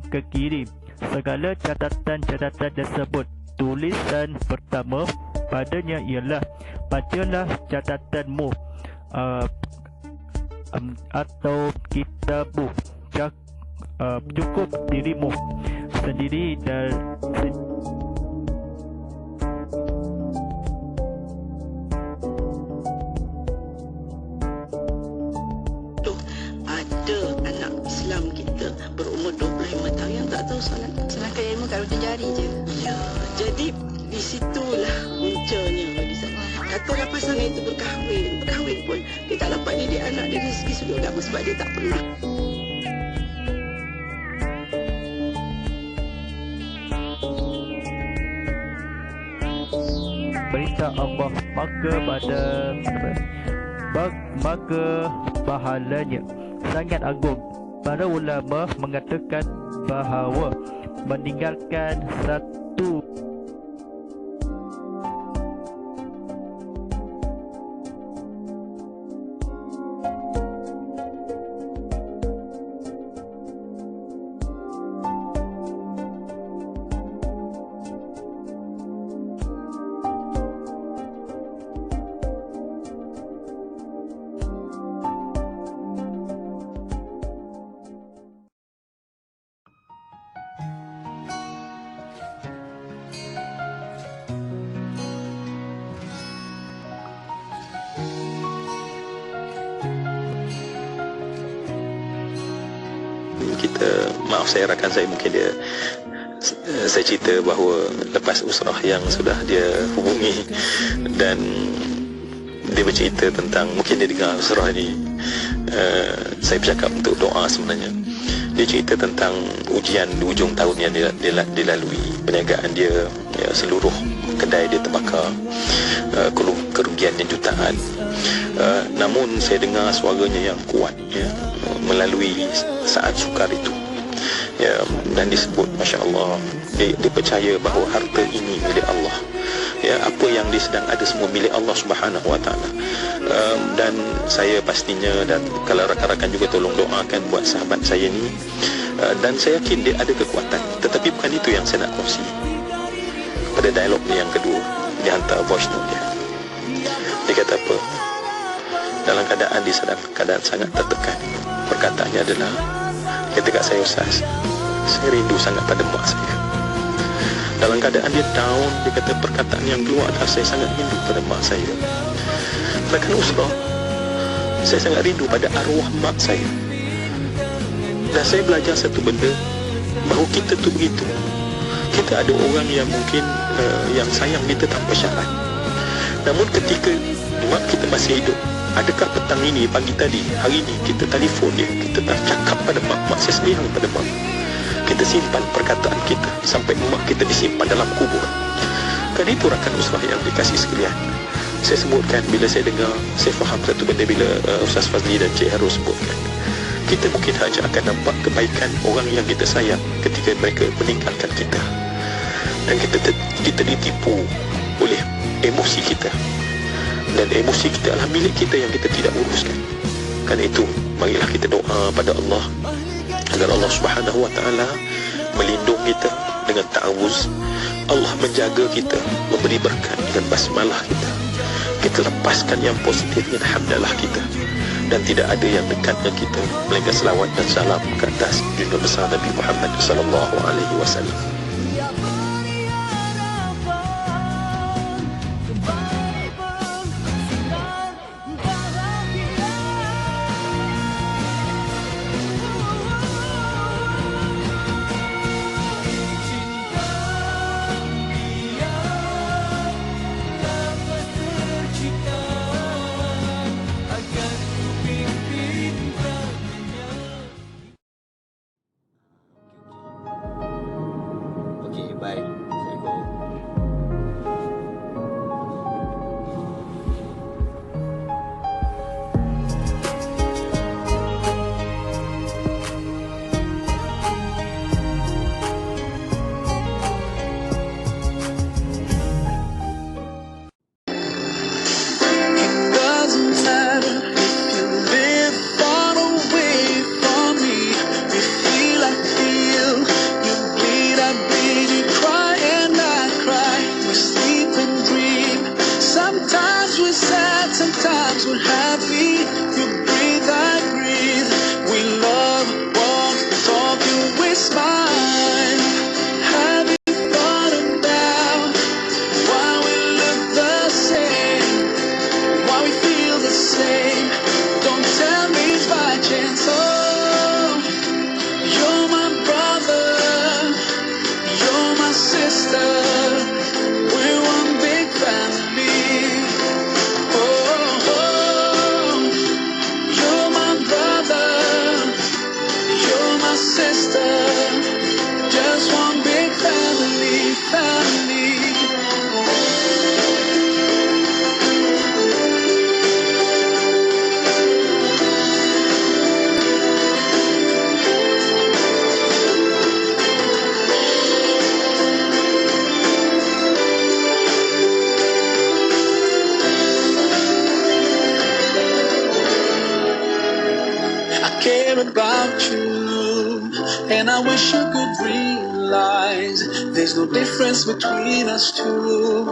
ke kiri. Segala catatan-catatan tersebut. Tulisan pertama padanya ialah bacalah catatanmu atau kitabmu, cukup dirimu sendiri dan ada anak Islam kita berumur 25 tahun yang tak tahu solat, sedangkan ilmu kat rujung jari je. Ya, jadi di situlah puncanya bagi saya. Katalah pasangan itu berkahwin pun dia tak dapat didik anak dia dari segi sudut agama sebab dia tak pernah. perintah Allah, maka pahalanya sangat agung. Para ulama mengatakan bahawa meninggalkan satu kita, maaf saya rakan saya mungkin dia, saya cerita bahawa lepas usrah yang sudah dia hubungi dan dia bercerita tentang, mungkin dia dengar usrah ni, saya bercakap untuk doa sebenarnya. Dia cerita tentang ujian di ujung tahun yang dia lalui, perniagaan dia, ya, seluruh kedai dia terbakar, kerugian yang jutaan. Namun saya dengar suaranya yang kuat, ya, melalui saat sukar itu, ya, dan disebut Masya Allah, dia percaya bahawa harta ini milik Allah, ya, apa yang dia sedang ada semua milik Allah Subhanahu Wa Taala. Dan saya pastinya, dan kalau rakan-rakan juga tolong doakan buat sahabat saya ni, dan saya yakin dia ada kekuatan. Tetapi bukan itu yang saya nak kongsi. Pada dialog dia yang kedua, dia hantar voice note dia. Dia kata apa? Dalam keadaan dia sedang keadaan sangat tertekan. Perkataannya adalah, ketika saya Ustaz, saya rindu sangat pada mak saya. Dalam keadaan dia down, dia kata perkataan yang keluar adalah, saya sangat rindu pada mak saya. Rakan usrah, saya sangat rindu pada arwah mak saya. Dan saya belajar satu benda, bahawa kita tu begitu. Kita ada orang yang mungkin yang sayang kita tanpa syarat. Namun ketika mak kita masih hidup, adakah petang ini, pagi tadi, hari ini kita telefon dia, kita tak cakap pada mak saya sembahyang pada mak, kita simpan perkataan kita sampai mak kita disimpan dalam kubur. Kan itu rakan usrah yang dikasih sekalian. Saya sebutkan, bila saya dengar, saya faham satu benda bila Ustaz Fazli dan Cik Harus sebutkan, kita mungkin hanya akan nampak kebaikan orang yang kita sayang ketika mereka meninggalkan kita, dan kita ditipu oleh emosi kita, dan emosi kita adalah milik kita yang kita tidak uruskan. Karena itu, marilah kita doa pada Allah agar Allah Subhanahu Wa Taala melindungi kita dengan ta'awuz. Allah menjaga kita, memberi berkat dengan basmalah kita. Kita lepaskan yang positif dengan hamdalah kita, dan tidak ada yang dekat dengan kita melainkan selawat dan salam ke atas junjungan besar Nabi Muhammad sallallahu alaihi wasallam. Sometimes we're sad, sometimes we're happy. You breathe, I breathe. We love, walk, talk, and we smile. Have you thought about why we look the same? Why we feel the same? Don't tell me it's by chance. Oh, you're my brother, you're my sister. We're one big family. Oh, oh, you're my brother, you're my sister. Just one big family, family. I care about you, and I wish you could realize there's no difference between us two.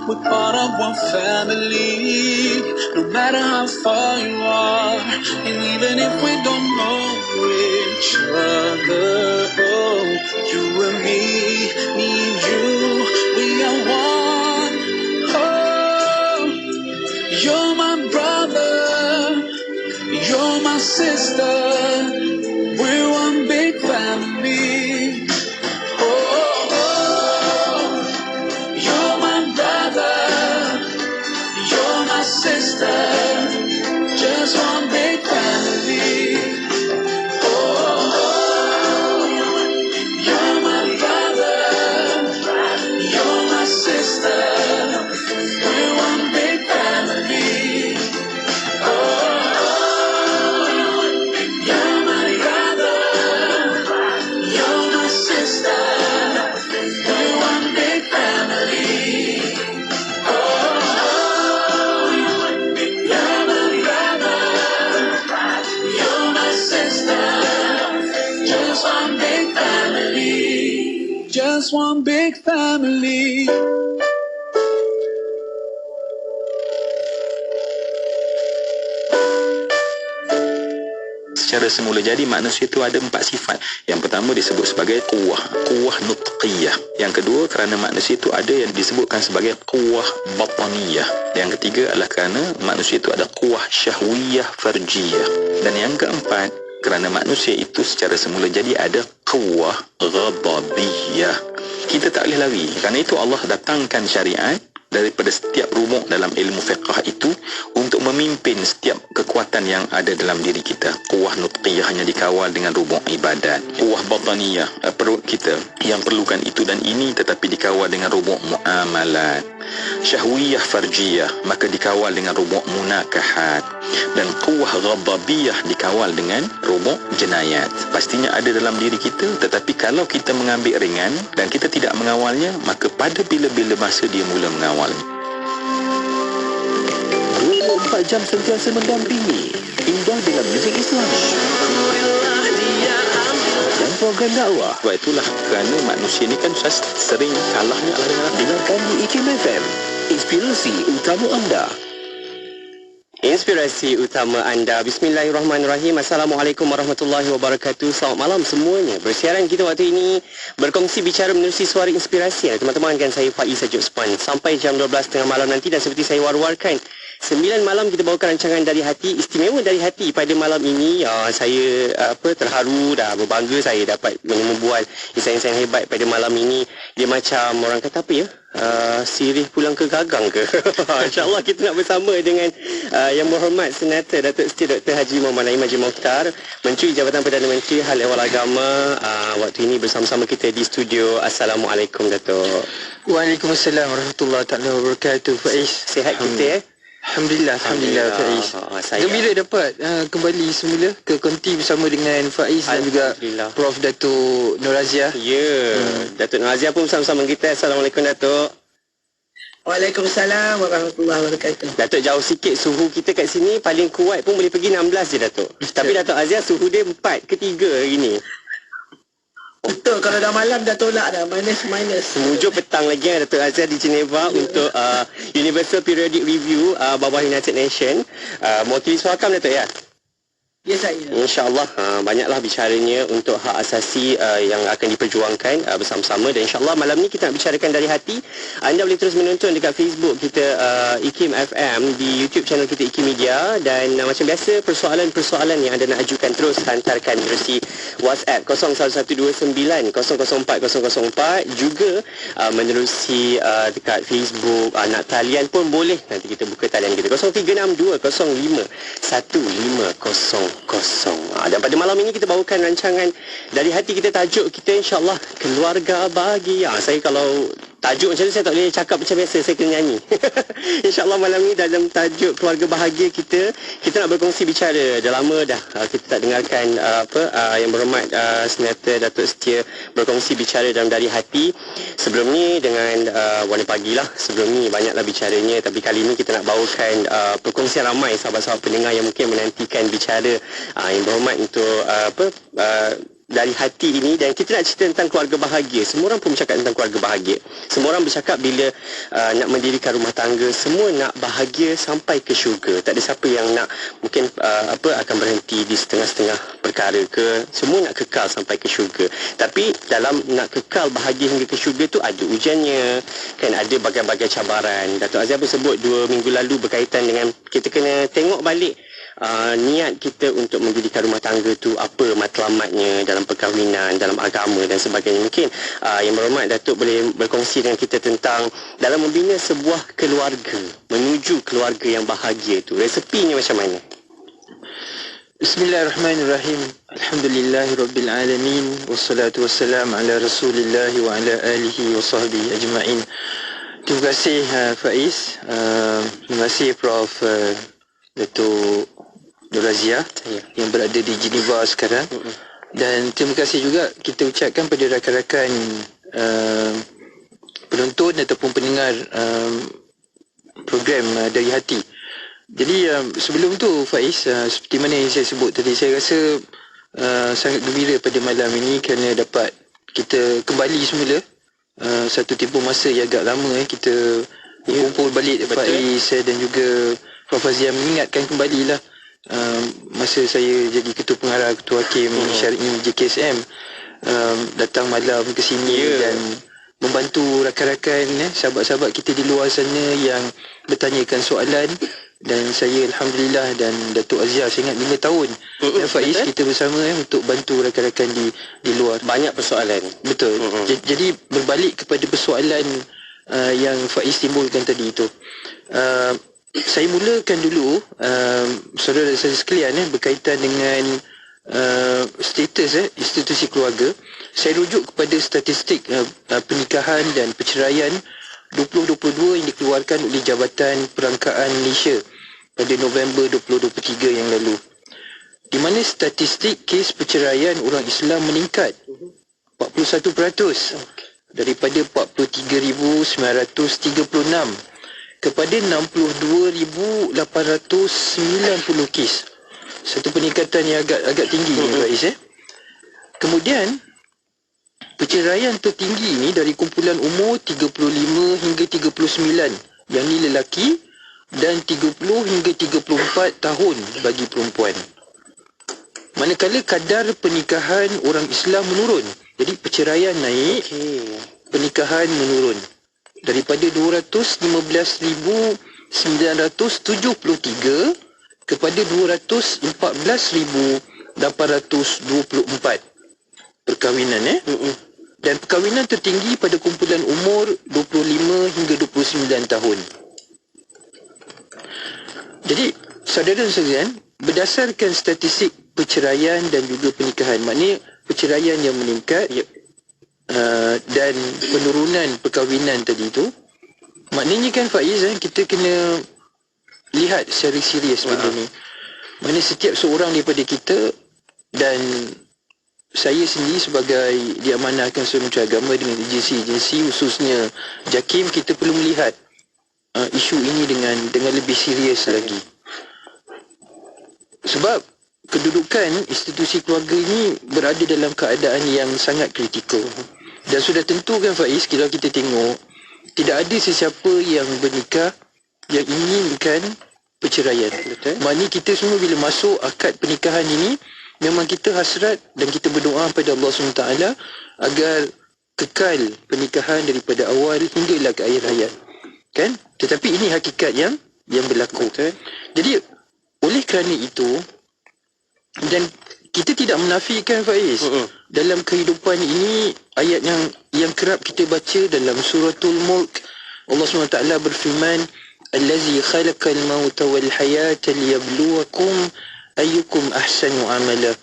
We're part of one family, no matter how far you are, and even if we don't know each other. Oh, you and me and you, we are one. Oh, you're my brother, you're my sister. We're one big family. Oh, oh, you're my brother, you're my sister. Just one big family. Oh, oh, you're my brother, you're my sister. We're one big family. You're my brother, you're my sister. We're one big family. Oh, you're my brother, you're my sister. Just one big family. Just one big family. Secara semula jadi manusia itu ada 4 sifat. Yang pertama disebut sebagai quwwah nutqiyah. Yang kedua kerana manusia itu ada yang disebutkan sebagai quwwah bataniyah. Yang ketiga adalah kerana manusia itu ada quwwah syahwiyah farjiyah. Dan yang keempat kerana manusia itu secara semula jadi ada quwwah ghadabiyah. Kita tak boleh lari. Kerana itu Allah datangkan syariat daripada setiap rumuk dalam ilmu fiqh itu untuk memimpin setiap kekuatan yang ada dalam diri kita. Quwwah nutqiyah hanya dikawal dengan rumuk ibadat. Quwwah bataniyah, perut kita yang perlukan itu dan ini tetapi dikawal dengan rumuk muamalat. Syahwiyah farjiyah maka dikawal dengan rumuk munakahat. Dan quwwah ghadabiyah dikawal dengan rumuk jenayat. Pastinya ada dalam diri kita, tetapi kalau kita mengambil ringan dan kita tidak mengawalnya, maka pada bila-bila masa dia mula mengawal. 24 jam sentiasa mendampingi, indah dengan muzik Islami dan program dakwah. Sebab itulah kerana manusia ni kan sering kalahnya dengan Dengarkan di IKIM FM, inspirasi utama anda. Inspirasi utama anda. Bismillahirrahmanirrahim. Assalamualaikum warahmatullahi wabarakatuh. Selamat malam semuanya. Bersiaran kita waktu ini berkongsi bicara menerusi suara inspirasi. Teman-teman, kan saya Faiz Sajuk Span sampai jam 12.30 malam nanti. Dan seperti saya war-warkan, 9 malam kita bawakan rancangan dari hati, istimewa dari hati. Pada malam ini saya terharu dah, berbangga saya dapat membuat insan-insan hebat pada malam ini. Dia macam orang kata apa ya, sirih pulang ke gagang ke. InsyaAllah kita nak bersama dengan Yang Berhormat Senata Datuk Seri Dr. Haji Muhammad Naim Haji Mokhtar, Menteri Jabatan Perdana Menteri Hal Ehwal Agama, waktu ini bersama-sama kita di studio. Assalamualaikum Datuk. Waalaikumsalam warahmatullahi wabarakatuh. Faiz, sihat kita Alhamdulillah, Faiz. Gembira dapat kembali semula ke konti bersama dengan Faiz dan juga Prof Datuk Nur Razia. Ya, Datuk Nur Razia pun bersama-sama kita. Assalamualaikum Datuk. Waalaikumsalam warahmatullahi wabarakatuh. Datuk, jauh sikit suhu kita kat sini, paling kuat pun boleh pergi 16 je Datuk. Tapi Datuk Azia suhu dia 4 ke 3 hari ni. Betul, kalau dah malam dah tolak dah, minus. Menuju petang lagi Datuk Azhar di Geneva untuk Universal Periodic Review bawah United Nations. Mewakili Suhakam Datuk ya? Ya saya. InsyaAllah banyaklah bicaranya untuk hak asasi yang akan diperjuangkan bersama-sama, dan insyaAllah malam ni kita nak bicarakan dari hati. Anda boleh terus menonton dekat Facebook kita IKIM FM, di YouTube channel kita IKIM Media, dan macam biasa persoalan-persoalan yang anda nak ajukan terus hantarkan menerusi WhatsApp 0112900404, juga menerusi dekat Facebook. Nak talian pun boleh, nanti kita buka talian kita 0362051500. Dan pada malam ini kita bawakan rancangan dari hati kita. Tajuk kita insyaAllah keluarga bahagia. Saya kalau tajuk macam tu saya tak boleh cakap macam biasa, saya kena nyanyi. InsyaAllah malam ni dalam tajuk keluarga bahagia kita nak berkongsi bicara. Dah lama dah kita tak dengarkan yang berhormat Senator Datuk Setia berkongsi bicara dalam dari hati. Sebelum ni dengan Warna Pagi lah, sebelum ni banyaklah bicaranya, tapi kali ni kita nak bawakan perkongsian ramai sahabat-sahabat pendengar yang mungkin menantikan bicara yang berhormat untuk dari hati ini. Dan kita nak cerita tentang keluarga bahagia. Semua orang pun bercakap tentang keluarga bahagia. Semua orang bercakap bila nak mendirikan rumah tangga, semua nak bahagia sampai ke syurga. Tak ada siapa yang nak mungkin akan berhenti di setengah-setengah perkara ke. Semua nak kekal sampai ke syurga. Tapi dalam nak kekal bahagia hingga ke syurga tu ada ujiannya, kan, ada bagai-bagai cabaran. Datuk Azhar pun sebut 2 minggu lalu berkaitan dengan kita kena tengok balik niat kita untuk mendirikan rumah tangga tu, apa matlamatnya dalam perkahwinan, dalam agama dan sebagainya. Mungkin yang berhormat Datuk boleh berkongsi dengan kita tentang dalam membina sebuah keluarga, menuju keluarga yang bahagia tu, resepinya macam mana? Bismillahirrahmanirrahim. Alhamdulillahirabbil alamin, wassalatu wassalam ala Rasulillah wa ala alihi wa sahbihi ajma'in. Terima kasih Faiz, terima kasih Prof Datuk Nur Razia yang berada di Geneva sekarang. Dan terima kasih juga kita ucapkan pada rakan-rakan penonton ataupun pendengar program dari hati. Jadi sebelum tu Faiz, seperti mana yang saya sebut tadi, saya rasa sangat gembira pada malam ini kerana dapat kita kembali semula. Satu tempoh masa yang agak lama kita kumpul balik Faiz dan juga Prof Azhar mengingatkan kembalilah masa saya jadi ketua pengarah, ketua hakim syar'i JKSM, datang malam ke sini dan membantu rakan-rakan sahabat-sahabat kita di luar sana yang bertanyakan soalan. Dan saya Alhamdulillah dan Datuk Azhar, saya ingat 5 tahun dan Faiz kita bersama untuk bantu rakan-rakan di luar. Banyak persoalan. Betul. Jadi berbalik kepada persoalan yang Faiz timbulkan tadi itu, saya mulakan dulu saudara saya sekalian berkaitan dengan status institusi keluarga. Saya rujuk kepada statistik pernikahan dan perceraian 2022 yang dikeluarkan oleh Jabatan Perangkaan Malaysia pada November 2023 yang lalu, di mana statistik kes perceraian orang Islam meningkat 41% daripada 43,936 kepada 62,890 kes. Satu peningkatan yang agak tinggi Faiz. Kemudian perceraian tertinggi ni dari kumpulan umur 35 hingga 39, yang ni lelaki, dan 30 hingga 34 tahun bagi perempuan. Manakala kadar pernikahan orang Islam menurun. Jadi perceraian naik, pernikahan menurun daripada 215,973 kepada 214,824 perkahwinan dan perkahwinan tertinggi pada kumpulan umur 25 hingga 29 tahun. Jadi saudara sekalian, berdasarkan statistik perceraian dan juga pernikahan, maknanya perceraian yang meningkat dan penurunan perkahwinan tadi tu, maknanya kan Faiz, kita kena lihat secara serius benda ni. Maknanya setiap seorang daripada kita dan saya sendiri sebagai diamanahkan sebagai Menteri Agama dengan agensi-agensi khususnya JAKIM, kita perlu melihat isu ini dengan lebih serius lagi. Sebab kedudukan institusi keluarga ini berada dalam keadaan yang sangat kritikal. Dan sudah tentu kan Faiz, kalau kita tengok, tidak ada sesiapa yang bernikah yang inginkan perceraian. Betul. Maknanya kita semua bila masuk akad pernikahan ini, memang kita hasrat dan kita berdoa pada Allah SWT agar kekal pernikahan daripada awal hinggalah ke akhir hayat. Kan? Tetapi ini hakikat yang berlaku. Betul. Jadi oleh kerana itu, dan kita tidak menafikan Faiz, dalam kehidupan ini ayat yang kerap kita baca dalam suratul Mulk, Allah SWT berfirman, allazi khalaqal mauta wal hayata liyabluwakum ayyukum ahsanu amala.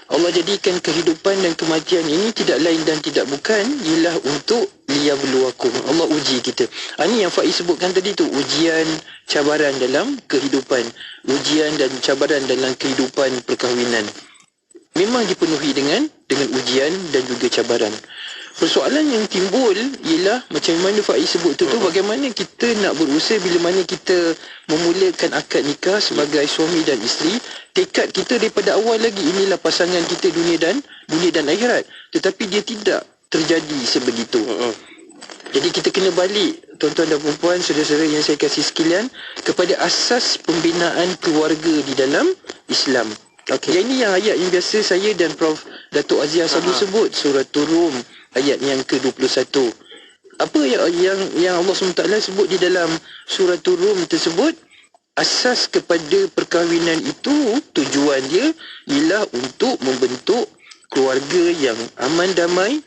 Allah jadikan kehidupan dan kematian ini tidak lain dan tidak bukan ialah untuk liyabluwakum. Allah uji kita. Ini yang Faiz sebutkan tadi tu, ujian, cabaran dalam kehidupan, ujian dan cabaran dalam kehidupan perkahwinan. Memang dipenuhi dengan ujian dan juga cabaran. Persoalan yang timbul ialah macam mana Faiz sebut tu, bagaimana kita nak berusaha bila mana kita memulakan akad nikah sebagai suami dan isteri, tekad kita daripada awal lagi inilah pasangan kita dunia dan akhirat, tetapi dia tidak terjadi sebegitu. Jadi kita kena balik, tuan-tuan dan puan-puan, saudara-saudara yang saya kasih sekalian, kepada asas pembinaan keluarga di dalam Islam. Yang ini yang ayat yang biasa saya dan Prof Datuk Azia selalu sebut, surah Rum ayat yang ke-21. Apa yang Allah SWT sebut di dalam surah Rum tersebut? Asas kepada perkahwinan itu, tujuan dia ialah untuk membentuk keluarga yang aman damai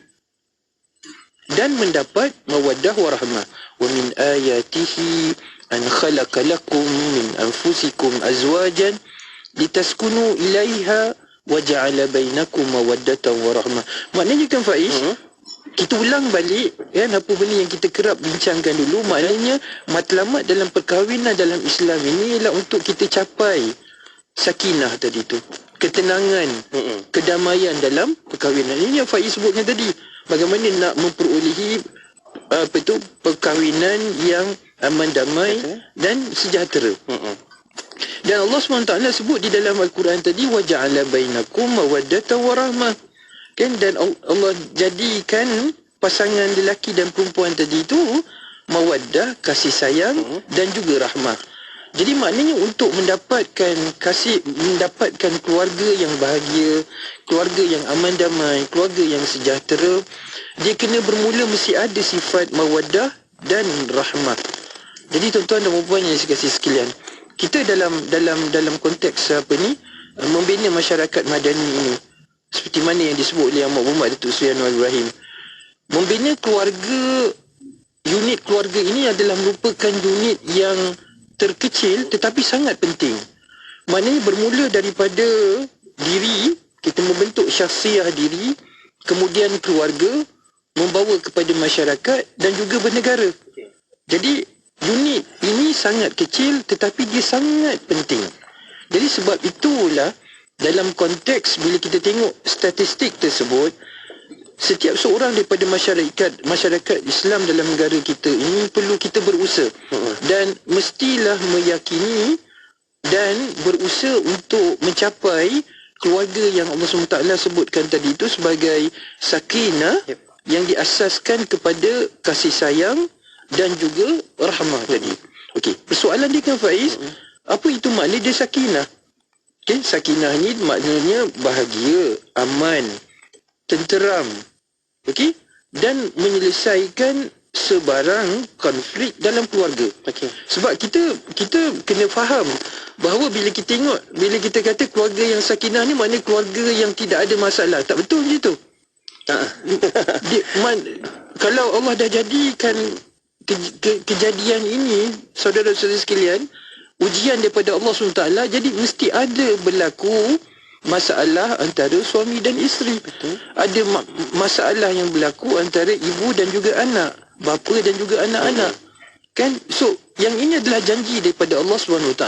dan mendapat mawaddah warahmah. Wa min ayatihi an khalaqa lakum min anfusikum azwajan litaskunu ilaiha wa ja'ala bainakum mawaddatan wa rahmah. Maknanya kan Faiz, kita ulang balik kan apa benda yang kita kerap bincangkan dulu. Maknanya matlamat dalam perkahwinan dalam Islam ini ialah untuk kita capai sakinah tadi tu, ketenangan, kedamaian dalam perkahwinan. Ini yang Faiz sebutkan tadi, bagaimana nak memperolehi perkahwinan yang aman damai dan sejahtera. Dan Allah SWT sebut di dalam Al-Quran tadi, wa ja'ala bainakum mawaddatan wa rahmah. Kan, dan Allah jadikan pasangan lelaki dan perempuan tadi itu mawaddah, kasih sayang dan juga rahmah. Jadi maknanya untuk mendapatkan kasih, mendapatkan keluarga yang bahagia, keluarga yang aman damai, keluarga yang sejahtera, dia kena bermula mesti ada sifat mawaddah dan rahmah. Jadi tuan-tuan dan puan-puan yang saya kasih sekalian, kita dalam konteks membina masyarakat madani ini, seperti mana yang disebut oleh Ahmad Muhammad Datuk Seri Anwar Ibrahim, membina keluarga, unit keluarga ini adalah merupakan unit yang terkecil tetapi sangat penting. Maknanya bermula daripada diri, kita membentuk syakhsiah diri, kemudian keluarga, membawa kepada masyarakat dan juga bernegara. Jadi unit ini sangat kecil tetapi dia sangat penting. Jadi sebab itulah dalam konteks bila kita tengok statistik tersebut, setiap seorang daripada masyarakat Islam dalam negara kita ini perlu kita berusaha dan mestilah meyakini dan berusaha untuk mencapai keluarga yang Allah SWT sebutkan tadi itu sebagai sakinah yang diasaskan kepada kasih sayang dan juga rahmah tadi. Okey, persoalan dia kan Faiz, apa itu makna dia sakinah? Okey, sakinah ni maknanya bahagia, aman, tenteram. Okey, dan menyelesaikan sebarang konflik dalam keluarga. Sebab kita kena faham bahawa bila kita tengok, bila kita kata keluarga yang sakinah ni maknanya keluarga yang tidak ada masalah. Tak betul macam tu. Kalau Allah dah jadikan kejadian ini, saudara-saudara sekalian, ujian daripada Allah SWT, jadi mesti ada berlaku masalah antara suami dan isteri. Ada masalah yang berlaku antara ibu dan juga anak, bapa dan juga anak-anak. Kan? So, yang ini adalah janji daripada Allah SWT.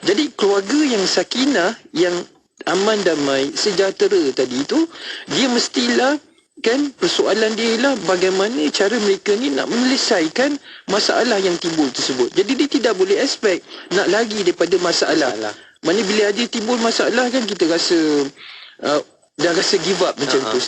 Jadi keluarga yang sakinah, yang aman damai, sejahtera tadi itu, dia mestilah, kan, persoalan dia ialah bagaimana cara mereka ni nak menyelesaikan masalah yang timbul tersebut. Jadi dia tidak boleh expect nak lagi daripada masalah. Mana bila ada timbul masalah kan kita rasa dah rasa give up macam tu.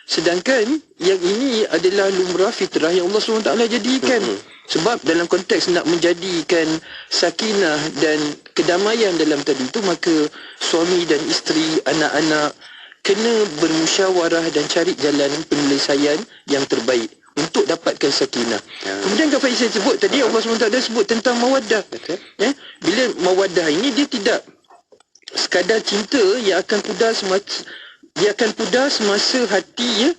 Sedangkan yang ini adalah lumrah fitrah yang Allah SWT jadikan. Sebab dalam konteks nak menjadikan sakinah dan kedamaian dalam tadi itu, maka suami dan isteri, anak-anak kena bermusyawarah dan cari jalan penyelesaian yang terbaik untuk dapatkan sakinah. Kemudian Kak Faiz sebut tadi, Allah SWT sebut tentang mawaddah. Bila mawaddah ini dia tidak sekadar cinta yang akan pudar semasa hati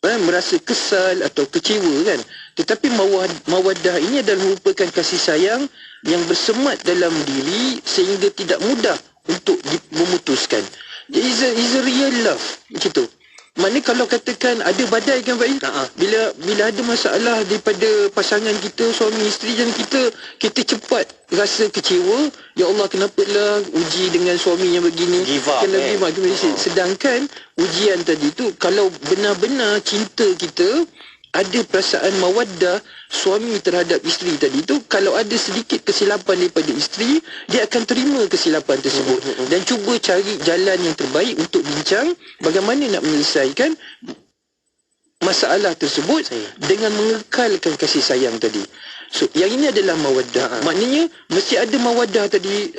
merasa kesal atau kecewa kan. Tetapi mawaddah ini adalah merupakan kasih sayang yang bersemat dalam diri sehingga tidak mudah untuk memutuskan. Is a real love macam tu. Maknanya kalau katakan ada badai kan Faiz, bila ada masalah daripada pasangan kita, suami isteri, dan kita cepat rasa kecewa, ya Allah kenapalah uji dengan suami yang begini, give up. Sedangkan ujian tadi tu, kalau benar-benar cinta kita, ada perasaan mawaddah suami terhadap isteri tadi tu, kalau ada sedikit kesilapan daripada isteri, dia akan terima kesilapan tersebut dan cuba cari jalan yang terbaik untuk bincang bagaimana nak menyelesaikan masalah tersebut dengan mengekalkan kasih sayang tadi. So yang ini adalah mawaddah. Maknanya mesti ada mawaddah tadi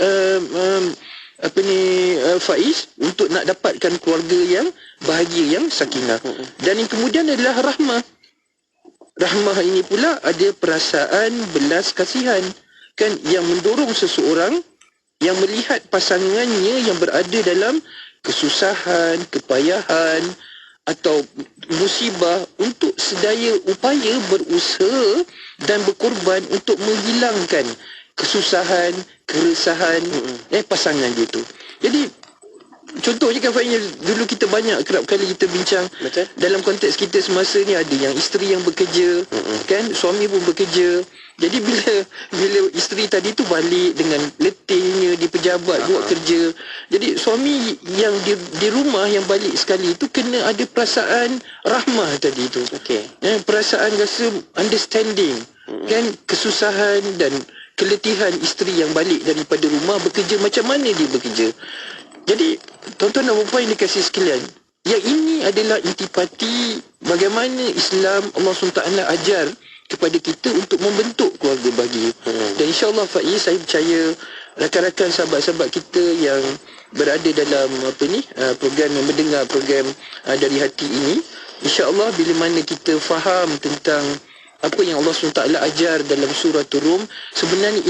Faiz, untuk nak dapatkan keluarga yang bahagia, yang sakinah. Dan yang kemudian adalah rahmah. Rahmah ini pula ada perasaan belas kasihan kan, yang mendorong seseorang yang melihat pasangannya yang berada dalam kesusahan, kepayahan atau musibah untuk sedaya upaya berusaha dan berkorban untuk menghilangkan kesusahan, keresahan pasangan dia tu. Jadi contohnya kan Faiz, dulu kita kerap kali kita bincang dalam konteks kita semasa ni, ada yang isteri yang bekerja kan, suami pun bekerja. Jadi bila isteri tadi tu balik dengan letihnya di pejabat buat kerja, jadi suami yang di rumah yang balik sekali tu kena ada perasaan rahmah tadi tu. Perasaan rasa understanding kan, kesusahan dan keletihan isteri yang balik daripada rumah bekerja, macam mana dia bekerja. Jadi tuan-tuan dan puan yang dikasih sekalian, yang ini adalah intipati bagaimana Islam Allah SWT ajar kepada kita untuk membentuk keluarga bahagia. Dan insyaAllah Faiz, saya percaya rakan-rakan sahabat-sahabat kita yang berada dalam program, yang mendengar program Dari Hati ini, insyaAllah bila mana kita faham tentang apa yang Allah SWT ajar dalam surah Rum, sebenarnya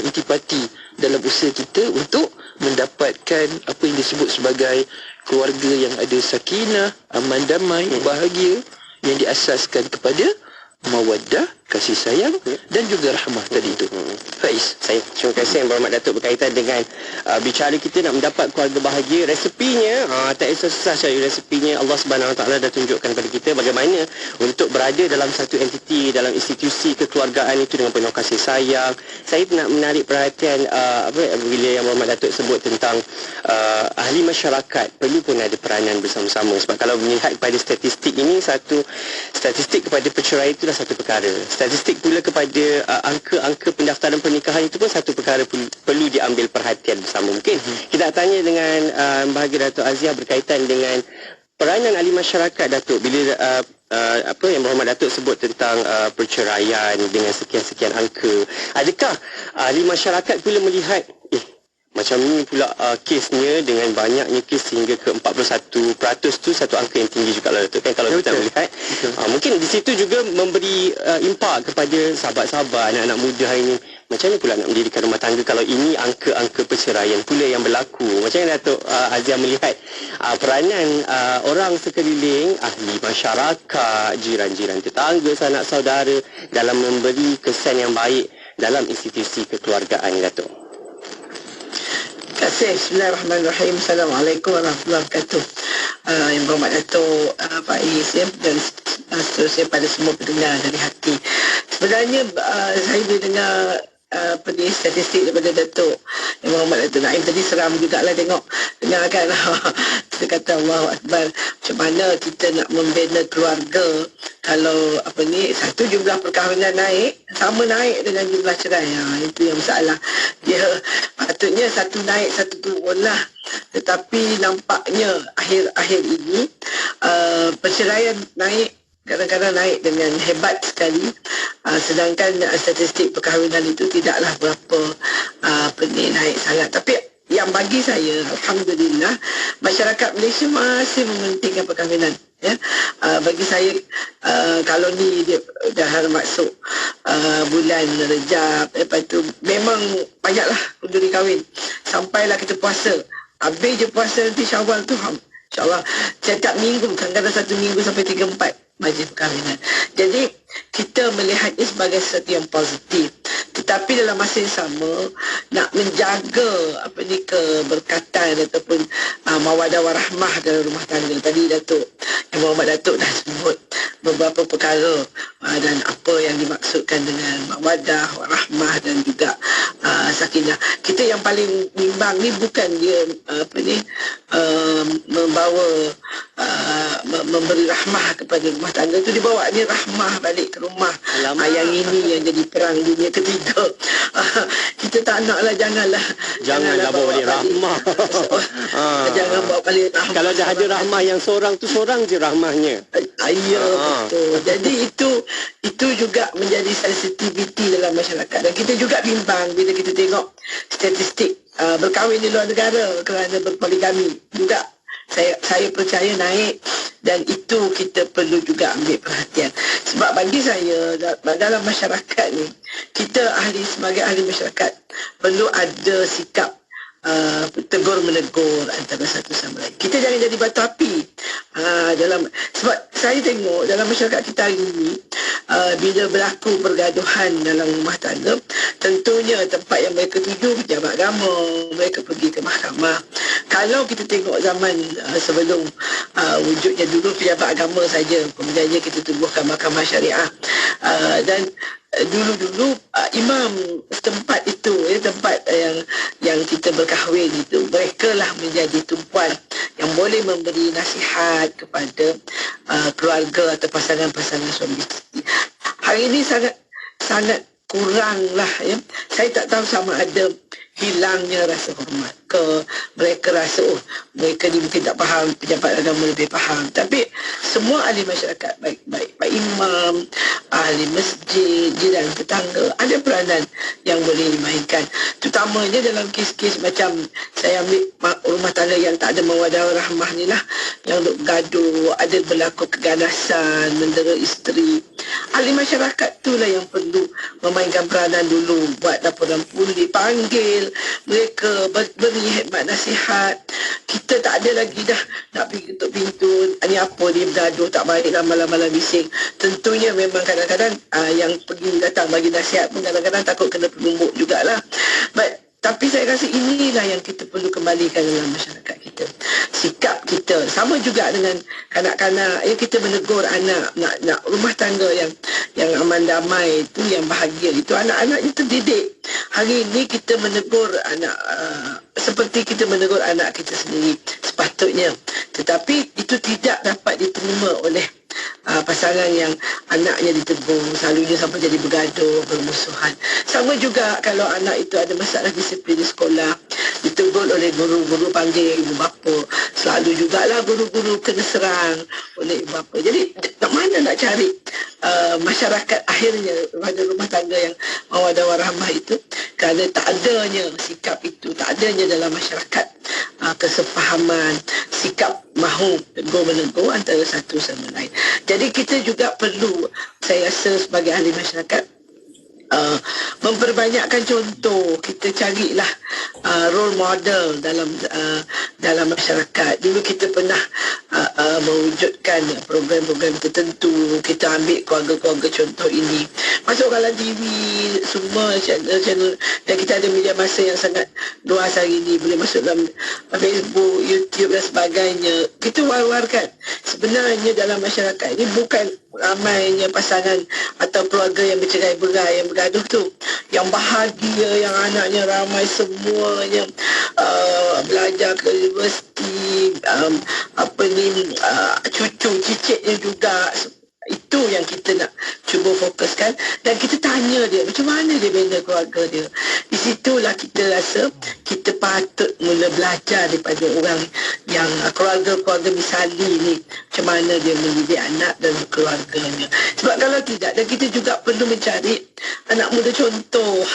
intipati dalam usaha kita untuk mendapatkan apa yang disebut sebagai keluarga yang ada sakinah, aman damai, bahagia, yang diasaskan kepada mawaddah, kasih sayang dan juga rahmah tadi itu. Faiz, saya terima kasih yang berhormat Datuk berkaitan dengan bicara kita nak mendapat keluarga bahagia. Resepinya tak susah cari resepinya. Allah Subhanahu Wa Taala dah tunjukkan kepada kita bagaimana untuk berada dalam satu entiti, dalam institusi kekeluargaan itu dengan penuh kasih sayang. Saya nak menarik perhatian bila yang berhormat Datuk sebut tentang ahli masyarakat perlu pun ada peranan bersama-sama. Sebab kalau melihat kepada statistik ini, satu statistik kepada perceraian itulah satu perkara. Statistik pula kepada angka-angka pendaftaran pernikahan itu pun satu perkara perlu diambil perhatian bersama. Mungkin kita tanya dengan bahagia Datuk Aziah berkaitan dengan peranan ahli masyarakat, Datuk, bila apa yang berhormat Datuk sebut tentang perceraian dengan sekian-sekian angka. Adakah ahli masyarakat pula melihat macam ini pula kesnya dengan banyaknya kes hingga ke 41% tu satu angka yang tinggi juga lah Datuk kan, kalau kita melihat mungkin di situ juga memberi impak kepada sahabat-sahabat anak-anak muda hari ini, macam mana pula nak mendirikan rumah tangga kalau ini angka-angka perceraian pula yang berlaku. Macam mana Datuk Aziah melihat peranan orang sekeliling, ahli masyarakat, jiran-jiran tetangga, sanak saudara dalam memberi kesan yang baik dalam institusi kekeluargaan, Datuk? Terima kasih. Bismillahirrahmanirrahim. Assalamualaikum warahmatullahi wabarakatuh. Yang berhormat Datuk Faiz dan seterusnya pada semua pendengar Dari Hati. Sebenarnya saya boleh dengar statistik daripada Datuk yang berhormat Datuk Naim tadi, seram jugalah dengarkan. Kita kata Allahu Akbar, macam mana kita nak membina keluarga kalau satu jumlah perkahwinan naik sama naik dengan jumlah cerai. Itu yang masalah. Dia sepatutnya satu naik satu turun lah. Tetapi nampaknya akhir-akhir ini perceraian naik, kadang-kadang naik dengan hebat sekali, sedangkan statistik perkahwinan itu tidaklah berapa naik sangat. Tapi yang bagi saya, alhamdulillah, masyarakat Malaysia masih mementingkan perkahwinan. Ya, bagi saya kalau ni dia dah masuk bulan Rejab, lepas tu memang banyaklah kunduri kahwin. Sampailah kita puasa, habis je puasa nanti Syawal tu, InsyaAllah setiap minggu, kadang-kadang 1 minggu sampai 3-4 majlis perkahwinan. Jadi kita melihatnya sebagai sesuatu yang positif. Tetapi dalam masa yang sama nak menjaga keberkatan ataupun mawaddah warahmah dalam rumah tangga. Tadi Datuk Muhammad Datuk dah sebut beberapa perkara dan apa yang dimaksudkan dengan mawaddah warahmah dan juga sakinah. Kita yang paling bimbang ni bukan dia membawa memberi rahmah kepada rumah tangga tu, dibawa ni rahmah balik ke rumah. Yang ini yang jadi perang dunia ketiga. Kita tak naklah, janganlah bawa balik rahmah. Jangan bawa balik rahmah. Kalau dah ada rahmah yang seorang tu seorang je rahmahnya. Ya, betul. Jadi itu juga menjadi sensitiviti dalam masyarakat. Dan kita juga bimbang bila kita tengok statistik berkahwin di luar negara kerana berpoligami juga. Saya percaya naik, dan itu kita perlu juga ambil perhatian. Sebab bagi saya dalam masyarakat ni, kita sebagai ahli masyarakat perlu ada sikap tegur menegur antara satu sama lain. Kita jangan jadi batu api sebab saya tengok dalam masyarakat kita hari ini, bila berlaku pergaduhan dalam rumah tangga, tentunya tempat yang mereka tuju pejabat agama, mereka pergi ke mahkamah. Kalau kita tengok zaman sebelum wujudnya dulu pejabat agama saja, kemudiannya kita tubuhkan mahkamah syariah, dan dulu-dulu imam tempat itu, tempat yang kita berkahwin itu, mereka lah menjadi tumpuan yang boleh memberi nasihat kepada keluarga atau pasangan-pasangan suami isteri. Hari ini sangat kurang lah, ya. Saya tak tahu sama ada hilangnya rasa hormat ke, mereka rasa mereka ni mungkin tak faham, pejabat agama lebih faham. Tapi semua ahli masyarakat, baik imam, ahli masjid, jiran tetangga, ada peranan yang boleh dimainkan, terutamanya dalam kes-kes macam saya ambil rumah tangga yang tak ada mawaddah warahmah ni lah, yang duk gaduh, ada berlaku keganasan, mendera isteri. Ahli masyarakat tu lah yang perlu memainkan peranan dulu, buat laporan polis, panggil mereka, beri khidmat nasihat. Kita tak ada lagi dah nak pergi ketuk pintu, ni apa ni bergaduh tak baiklah malam-malam bising. Tentunya memang kadang-kadang yang pergi datang bagi nasihat pun kadang-kadang takut kena penumbuk jugalah. Tapi saya rasa inilah yang kita perlu kembalikan dalam masyarakat kita. Sikap kita sama juga dengan kanak-kanak, kita menegur anak, nak rumah tangga yang aman damai itu, yang bahagia itu, anak-anaknya terdidik. Hari ini kita menegur anak seperti kita menegur anak kita sendiri sepatutnya. Tetapi itu tidak dapat diterima oleh pasangan yang anaknya ditegur, selalunya sampai jadi bergaduh, bermusuhan. Sama juga kalau anak itu ada masalah disiplin di sekolah, ditegur oleh guru panggil ibu bapa, selalu jugalah guru-guru kena serang oleh ibu bapa. Jadi mana nak cari masyarakat akhirnya pada rumah tangga yang mawaddah warahmah itu, kerana tak adanya sikap itu, tak adanya dalam masyarakat kesefahaman, sikap mahu tegur menegur antara satu sama lain. Jadi kita juga perlu, saya rasa sebagai ahli masyarakat, memperbanyakkan contoh. Kita carilah role model dalam masyarakat. Dulu kita pernah mewujudkan program-program tertentu, kita ambil keluarga-keluarga contoh ini, masuk dalam TV, semua channel, dan kita ada media masa yang sangat luas hari ini, boleh masuk dalam Facebook, YouTube dan sebagainya. Kita war-warkan sebenarnya dalam masyarakat ini bukan ramainya pasangan atau keluarga yang bercerai-berai, yang bergaduh tu, yang bahagia, yang anaknya ramai, semuanya belajar ke universiti, cucu cicitnya juga Itu yang kita nak cuba fokuskan, dan kita tanya dia macam mana dia bina keluarga dia. Di situlah kita rasa kita patut mula belajar daripada orang yang keluarga-keluarga misali ni, macam mana dia mendidik anak dan keluarganya. Sebab kalau tidak, dan kita juga perlu mencari anak muda contoh.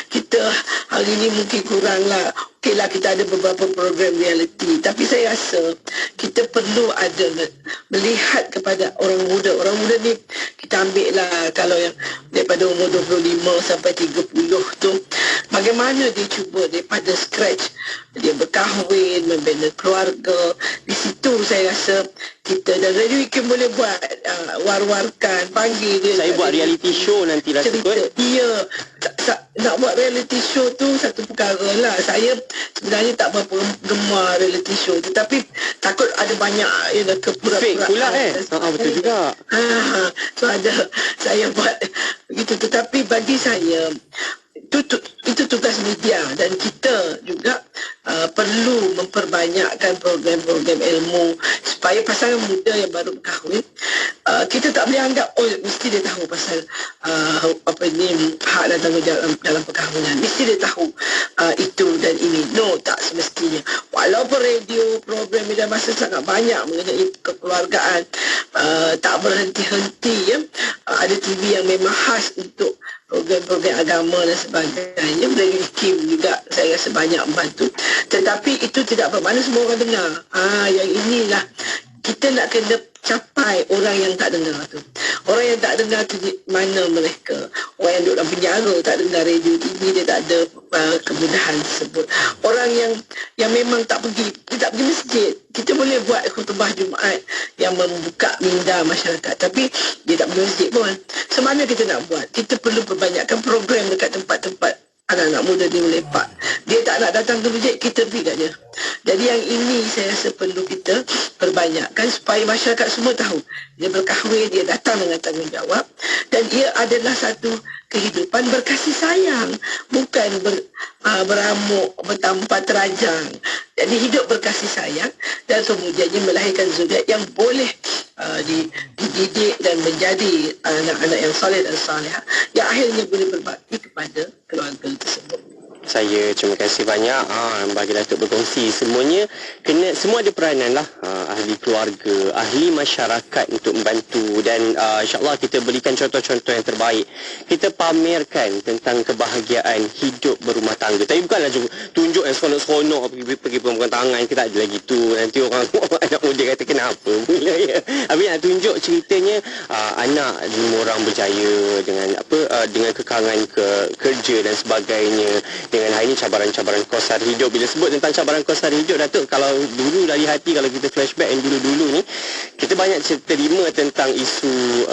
Kita hari ni mungkin kuranglah. Okeylah, kita ada beberapa program reality, tapi saya rasa kita perlu ada melihat kepada orang muda. Orang muda ni kita ambil lah, kalau yang daripada umur 25 sampai 30 tu, bagaimana dia cuba daripada scratch, dia berkahwin, membina keluarga. Di situ saya rasa kita dan Radio IKIM boleh buat war-warkan, panggil dia. Saya buat reality show nanti lah cerita. Ya, nak buat reality show tu satu perkara lah. Saya sebenarnya tak berapa gemar reality show, tetapi takut ada banyak kepura-puraan. Fake pula betul juga. So ada saya buat begitu, tetapi bagi saya itu tugas media, dan kita juga perlu memperbanyakkan program-program ilmu supaya pasangan muda yang baru berkahwin, kita tak boleh anggap mesti dia tahu pasal hak dan tanggungjawab dalam perkahwinan, mesti dia tahu itu dan ini. No, tak semestinya. Walaupun radio program media masa sangat banyak mengenai kekeluargaan, tak berhenti-henti ya. Ada TV yang memang khas untuk program-program agama dan sebagainya. Radio IKIM juga saya rasa banyak membantu. Tetapi itu tidak bermakna semua orang dengar. Yang inilah kita nak kena capai orang yang tak dengar tu. Orang yang tak dengar tu mana mereka? Orang yang duduk dalam penjara tak dengar radio TV, dia tak ada kemudahan tersebut. Orang yang memang tak pergi, dia tak pergi masjid. Kita boleh buat khutbah Jumaat yang membuka minda masyarakat, tapi dia tak pergi masjid pun. So mana kita nak buat? Kita perlu perbanyakkan program dekat tempat-tempat anak-anak muda dia melepak. Dia tak nak datang ke masjid, kita pergi kat dia. Jadi yang ini saya rasa perlu kita perbanyakkan supaya masyarakat semua tahu dia berkahwin, dia datang dengan tanggungjawab, dan ia adalah satu kehidupan berkasih sayang, bukan beramuk, bertampar terajang. Jadi hidup berkasih sayang dan kemudiannya melahirkan zuriat yang boleh dididik dan menjadi anak-anak yang soleh dan salihah, yang akhirnya boleh berbakti kepada keluarga tersebut. Saya terima kasih banyak bagi Datuk berkongsi. Semuanya semua ada peranan lah, ahli keluarga, ahli masyarakat untuk membantu, dan insyaAllah kita berikan contoh-contoh yang terbaik. Kita pamerkan tentang kebahagiaan hidup berumah tangga. Tapi bukanlah tunjuk yang seronok-seronok pergi pemegang tangan, kita ada lagi tu. Nanti orang anak muda kata kenapa pula ya. Habis nak tunjuk ceritanya anak 5 orang berjaya dengan kekangan kerja dan sebagainya. Dengan hari ini cabaran-cabaran kos hari hidup. Bila sebut tentang cabaran kos hari hidup, Datuk, kalau dulu dari hati, kalau kita flashback yang dulu-dulu ni, kita banyak terima tentang isu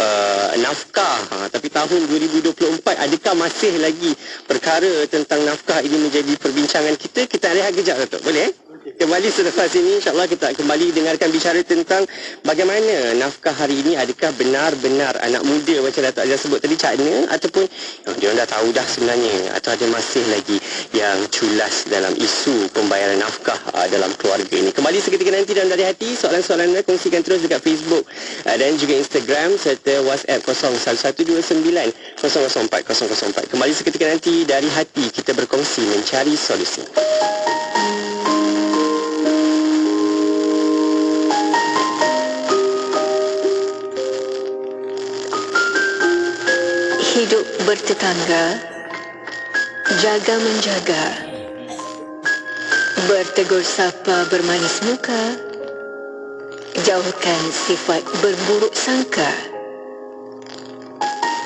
nafkah. Tapi tahun 2024, adakah masih lagi perkara tentang nafkah ini menjadi perbincangan kita? Kita rehat kejap, Datuk. Boleh? Kembali selepas ini, insyaAllah kita kembali dengarkan bicara tentang bagaimana nafkah hari ini. Adakah benar-benar anak muda macam Datuk Azhar sebut tadi cakna, ataupun dia dah tahu dah sebenarnya, atau ada masih lagi yang culas dalam isu pembayaran nafkah dalam keluarga ini. Kembali seketika nanti dalam Dari Hati. Soalan-soalan anda kongsikan terus dekat Facebook dan juga Instagram serta WhatsApp 01129004 004. Kembali seketika nanti. Dari Hati, kita berkongsi mencari solusi. Hidup bertetangga, jaga-menjaga, bertegur sapa bermanis muka, jauhkan sifat berburuk sangka,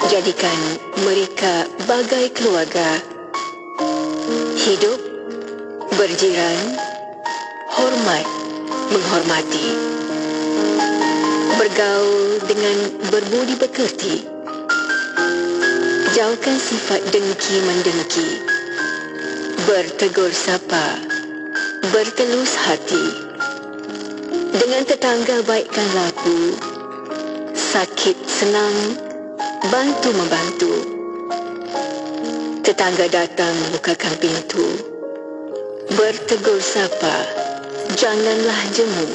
jadikan mereka bagai keluarga. Hidup berjiran, hormat menghormati, bergaul dengan berbudi pekerti. Jauhkan sifat dengki-mendengki, bertegur sapa, bertelus hati. Dengan tetangga baikkan laku, sakit senang, bantu-membantu. Tetangga datang bukakan pintu, bertegur sapa, janganlah jemu.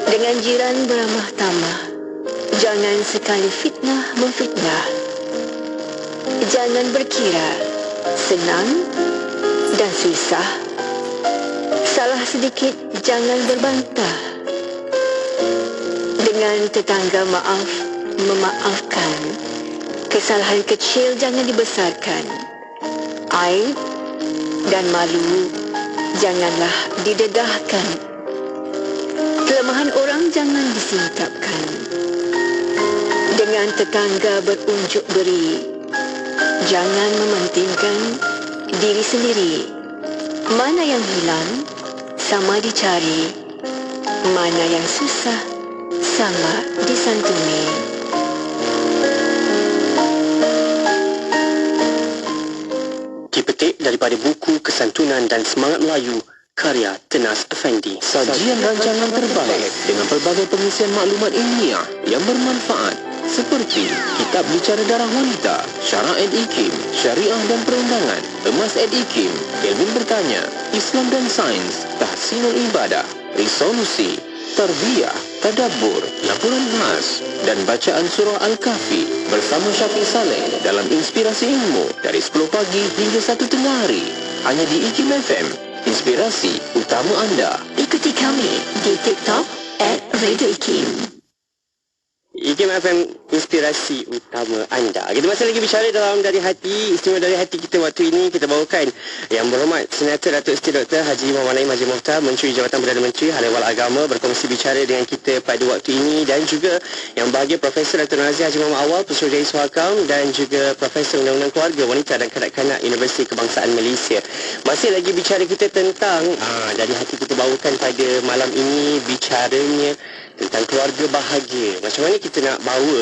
Dengan jiran beramah tamah, Jangan sekali fitnah memfitnah. Jangan berkira senang dan susah. Salah sedikit jangan berbantah. Dengan tetangga maaf memaafkan. Kesalahan kecil jangan dibesarkan. Aib dan malu janganlah didedahkan. Kelemahan orang jangan disingkapkan. Dengan tetangga berunjuk beri, jangan mementingkan diri sendiri. Mana yang hilang sama dicari, mana yang susah sama disantuni. Dipetik daripada buku Kesantunan dan Semangat Melayu karya Tenas Effendi. Sajian rancangan terbaik dengan pelbagai pengisian maklumat ilmiah yang bermanfaat seperti Kitab Bicara Darah Wanita, Syarah Ed Ikim, Syariah dan Perundangan, Emas Ed Ikim, Ilmu Bertanya, Islam dan Sains, Tahsinul Ibadah, Resolusi, Tarbiyah, Tadabbur, Laporan Khas dan Bacaan Surah Al-Kahfi bersama Syafiq Saleh dalam Inspirasi Ilmu dari 10 pagi hingga 1 tengah hari hanya di Ikim FM, inspirasi utama anda. Ikuti kami di TikTok @Radio Ikim. Ikim FM, inspirasi utama anda. Kita masih lagi bicara dalam Dari Hati. Istimewa Dari Hati kita waktu ini kita bawakan Yang Berhormat Senator Datuk Seri Dr. Haji Muhammad Naim Haji Mohtar, Menteri Jabatan Perdana Menteri Hal Ehwal Agama, berkongsi bicara dengan kita pada waktu ini, dan juga yang bahagia Profesor Dr. Nazir Haji Muhammad Awal, Pesuruhjaya Suhakam, dan juga Profesor Undang-Undang Keluarga, Wanita dan Kanak-Kanak Universiti Kebangsaan Malaysia. Masih lagi bicara kita tentang Dari Hati kita bawakan pada malam ini bicaranya tentang keluarga bahagia. Macam mana kita nak bawa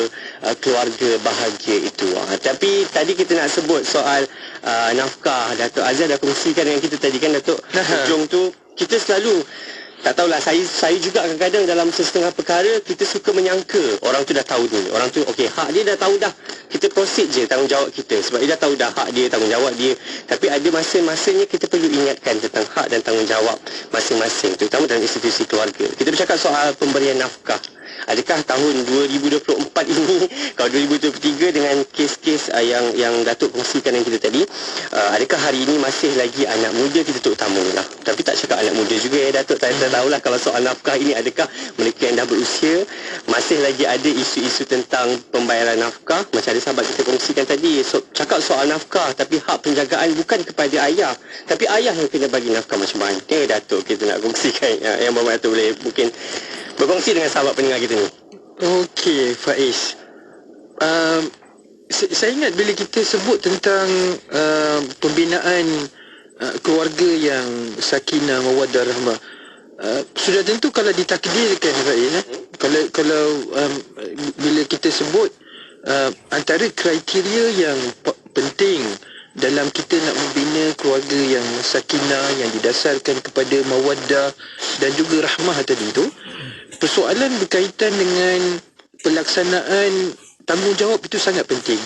keluarga bahagia itu. Tapi tadi kita nak sebut soal nafkah. Datuk Azhar dah kongsikan dengan kita tadi kan, Datuk. Hujung tu kita selalu, tak tahulah, saya juga kadang-kadang dalam sesetengah perkara kita suka menyangka orang tu dah tahu ni. Orang tu okey, hak dia dah tahu dah. Kita proceed je tanggungjawab kita sebab dia dah tahu dah hak dia, tanggungjawab dia. Tapi ada masa-masanya kita perlu ingatkan tentang hak dan tanggungjawab masing-masing, terutama dalam institusi keluarga. Kita bercakap soal pemberian nafkah. Adakah tahun 2024 ini, kalau 2023 dengan kes-kes yang Datuk kongsikan dengan kita tadi, adakah hari ini masih lagi anak muda kita terutamalah. Tapi tak cakap anak muda juga ya Datuk. Tak tahulah kalau soal nafkah ini, adakah mereka yang dah berusia masih lagi ada isu-isu tentang pembayaran nafkah. Macam ada sahabat kita kongsikan tadi, cakap soal nafkah tapi hak penjagaan bukan kepada ayah, tapi ayah yang kena bagi nafkah. Macam mana Datuk kita nak kongsikan? Yang Bapak Datuk boleh mungkin berkongsi dengan sahabat pendengar kita ni. Okey, Faiz. Saya ingat bila kita sebut tentang pembinaan keluarga yang sakinah, mawaddah, rahmah, sudah tentu kalau ditakdirkan, Faiz, kalau bila kita sebut antara kriteria yang penting dalam kita nak membina keluarga yang sakinah, yang didasarkan kepada mawaddah dan juga rahmah tadi tu, persoalan berkaitan dengan pelaksanaan tanggungjawab itu sangat penting.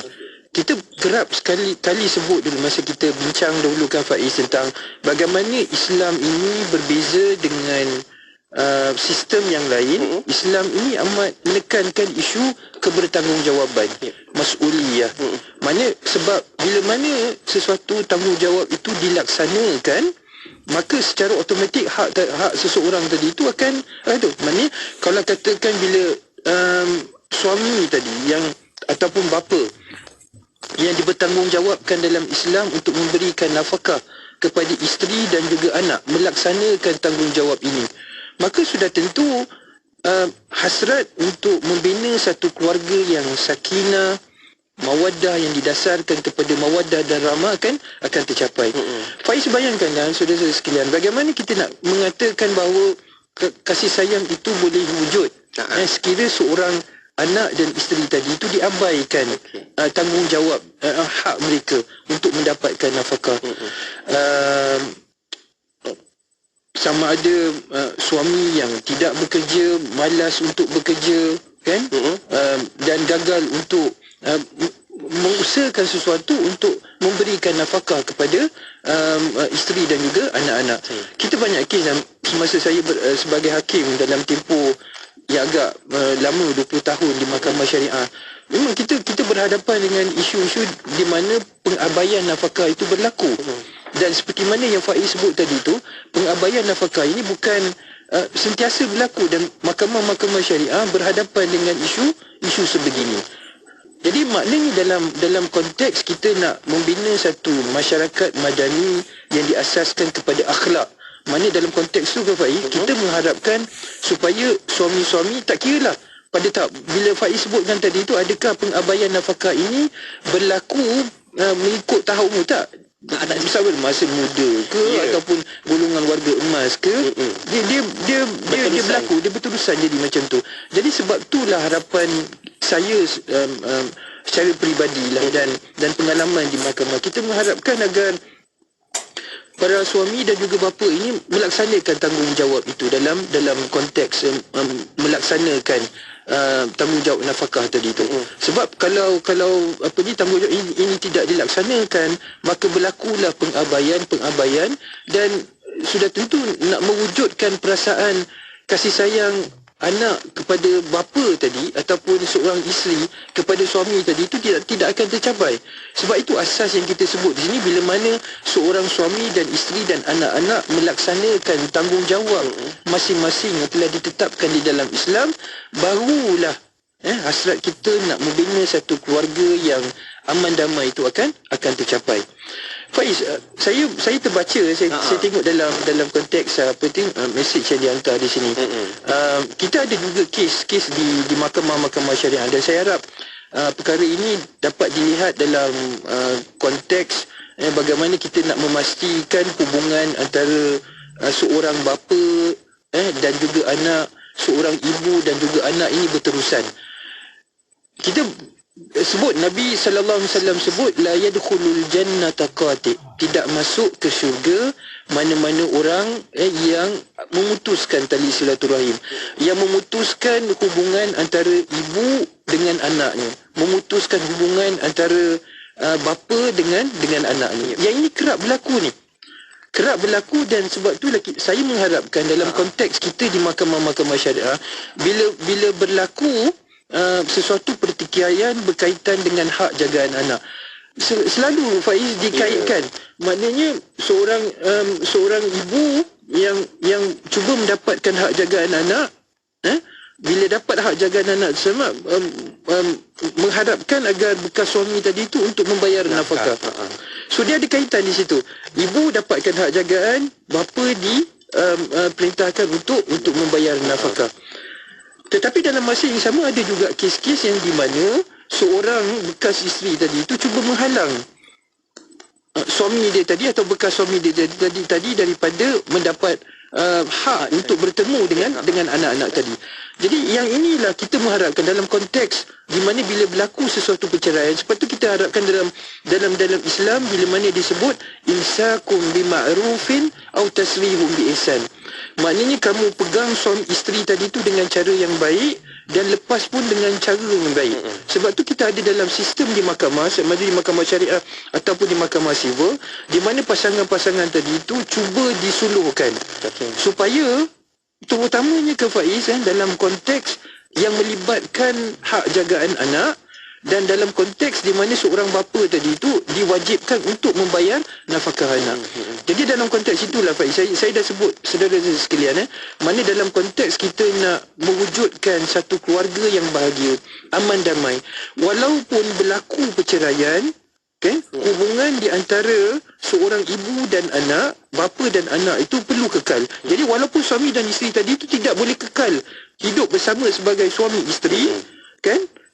Kita kerap sekali sebut dulu masa kita bincang dahulu kan Faiz, tentang bagaimana Islam ini berbeza dengan sistem yang lain. Islam ini amat menekankan isu kebertanggungjawaban, mas'uliyah. Mana sebab bila mana sesuatu tanggungjawab itu dilaksanakan, maka secara automatik hak seseorang tadi itu akan ada. Maknanya kalau katakan bila suami tadi yang ataupun bapa yang dibertanggungjawabkan dalam Islam untuk memberikan nafkah kepada isteri dan juga anak, melaksanakan tanggungjawab ini, maka sudah tentu hasrat untuk membina satu keluarga yang sakinah, mawaddah, yang didasarkan kepada mawaddah dan rahmah akan tercapai. Faiz, bayangkanlah saudara-saudara sekalian, bagaimana kita nak mengatakan bahawa kasih sayang itu boleh wujud sekiranya seorang anak dan isteri tadi itu diabaikan tanggungjawab hak mereka untuk mendapatkan nafkah. Sama ada suami yang tidak bekerja, malas untuk bekerja kan, dan gagal untuk mengusahakan sesuatu untuk memberikan nafkah kepada isteri dan juga anak-anak. Kita banyak kes semasa saya sebagai hakim dalam tempoh yang agak lama 20 tahun di mahkamah syariah, memang kita berhadapan dengan isu-isu di mana pengabaian nafkah itu berlaku. Dan seperti mana yang Faiz sebut tadi tu, pengabaian nafkah ini bukan sentiasa berlaku, dan mahkamah-mahkamah syariah berhadapan dengan isu sebegini. Jadi maknanya dalam konteks kita nak membina satu masyarakat madani yang diasaskan kepada akhlak. Mana dalam konteks tu kan Faiz, kita mengharapkan supaya suami-suami, tak kira lah pada tak, bila Faiz sebutkan tadi tu, adakah pengabaian nafkah ini berlaku mengikut tahun umur, tak? Misalnya masa muda ke ataupun golongan warga emas ke, dia berlaku, dia berterusan jadi macam tu. Jadi sebab itulah harapan saya secara peribadi lah dan pengalaman di mahkamah, kita mengharapkan agar para suami dan juga bapa ini melaksanakan tanggungjawab itu dalam konteks melaksanakan tanggungjawab nafkah tadi tu. Sebab kalau tanggungjawab ini tidak dilaksanakan, maka berlakulah pengabaian dan sudah tentu nak mewujudkan perasaan kasih sayang anak kepada bapa tadi ataupun seorang isteri kepada suami tadi itu tidak akan tercapai. Sebab itu asas yang kita sebut di sini, bila mana seorang suami dan isteri dan anak-anak melaksanakan tanggungjawab masing-masing yang telah ditetapkan di dalam Islam, barulah hasrat kita nak membina satu keluarga yang aman damai itu akan tercapai. Faiz, saya terbaca, saya tengok dalam konteks mesej yang dihantar di sini. Kita ada juga kes di mahkamah syariah, dan saya harap perkara ini dapat dilihat dalam konteks bagaimana kita nak memastikan hubungan antara seorang bapa dan juga anak, seorang ibu dan juga anak ini berterusan. Kita sebut, Nabi SAW sebut, la yadkhulul jannata qati, tidak masuk ke syurga mana-mana orang yang memutuskan tali silaturahim, yang memutuskan hubungan antara ibu dengan anaknya, memutuskan hubungan antara bapa dengan anaknya. Yang ini kerap berlaku dan sebab tu saya mengharapkan dalam konteks kita di mahkamah-mahkamah syariah, bila berlaku sesuatu pertikaian berkaitan dengan hak jagaan anak, selalu Faiz dikaitkan, maknanya seorang ibu yang cuba mendapatkan hak jagaan anak, bila dapat hak jagaan anak tersebut, mengharapkan agar bekas suami tadi itu untuk membayar nafkah. So dia ada kaitan di situ. Ibu dapatkan hak jagaan, bapa perintahkan untuk membayar nafkah. Tetapi dalam masa yang sama ada juga kes-kes yang di mana seorang bekas isteri tadi itu cuba menghalang suami dia tadi atau bekas suami dia tadi daripada mendapat hak untuk bertemu dengan anak-anak tadi. Jadi yang inilah kita mengharapkan dalam konteks di mana bila berlaku sesuatu perceraian, sebab tu kita harapkan dalam Islam bila mana disebut imsakum bima'rufin atau tasrihum biihsan. Maknanya kamu pegang suami isteri tadi tu dengan cara yang baik dan lepas pun dengan cara yang baik. Sebab tu kita ada dalam sistem di mahkamah, sama ada di mahkamah syariah ataupun di mahkamah sivil, di mana pasangan-pasangan tadi tu cuba disuluhkan supaya terutamanya ke Faiz dalam konteks yang melibatkan hak jagaan anak dan dalam konteks di mana seorang bapa tadi itu diwajibkan untuk membayar nafkah anak. Jadi dalam konteks itulah Faiz, saya dah sebut saudara sekalian, mana dalam konteks kita nak mewujudkan satu keluarga yang bahagia, aman damai, walaupun berlaku perceraian, hubungan di antara seorang ibu dan anak, bapa dan anak itu perlu kekal. Jadi walaupun suami dan isteri tadi itu tidak boleh kekal hidup bersama sebagai suami isteri,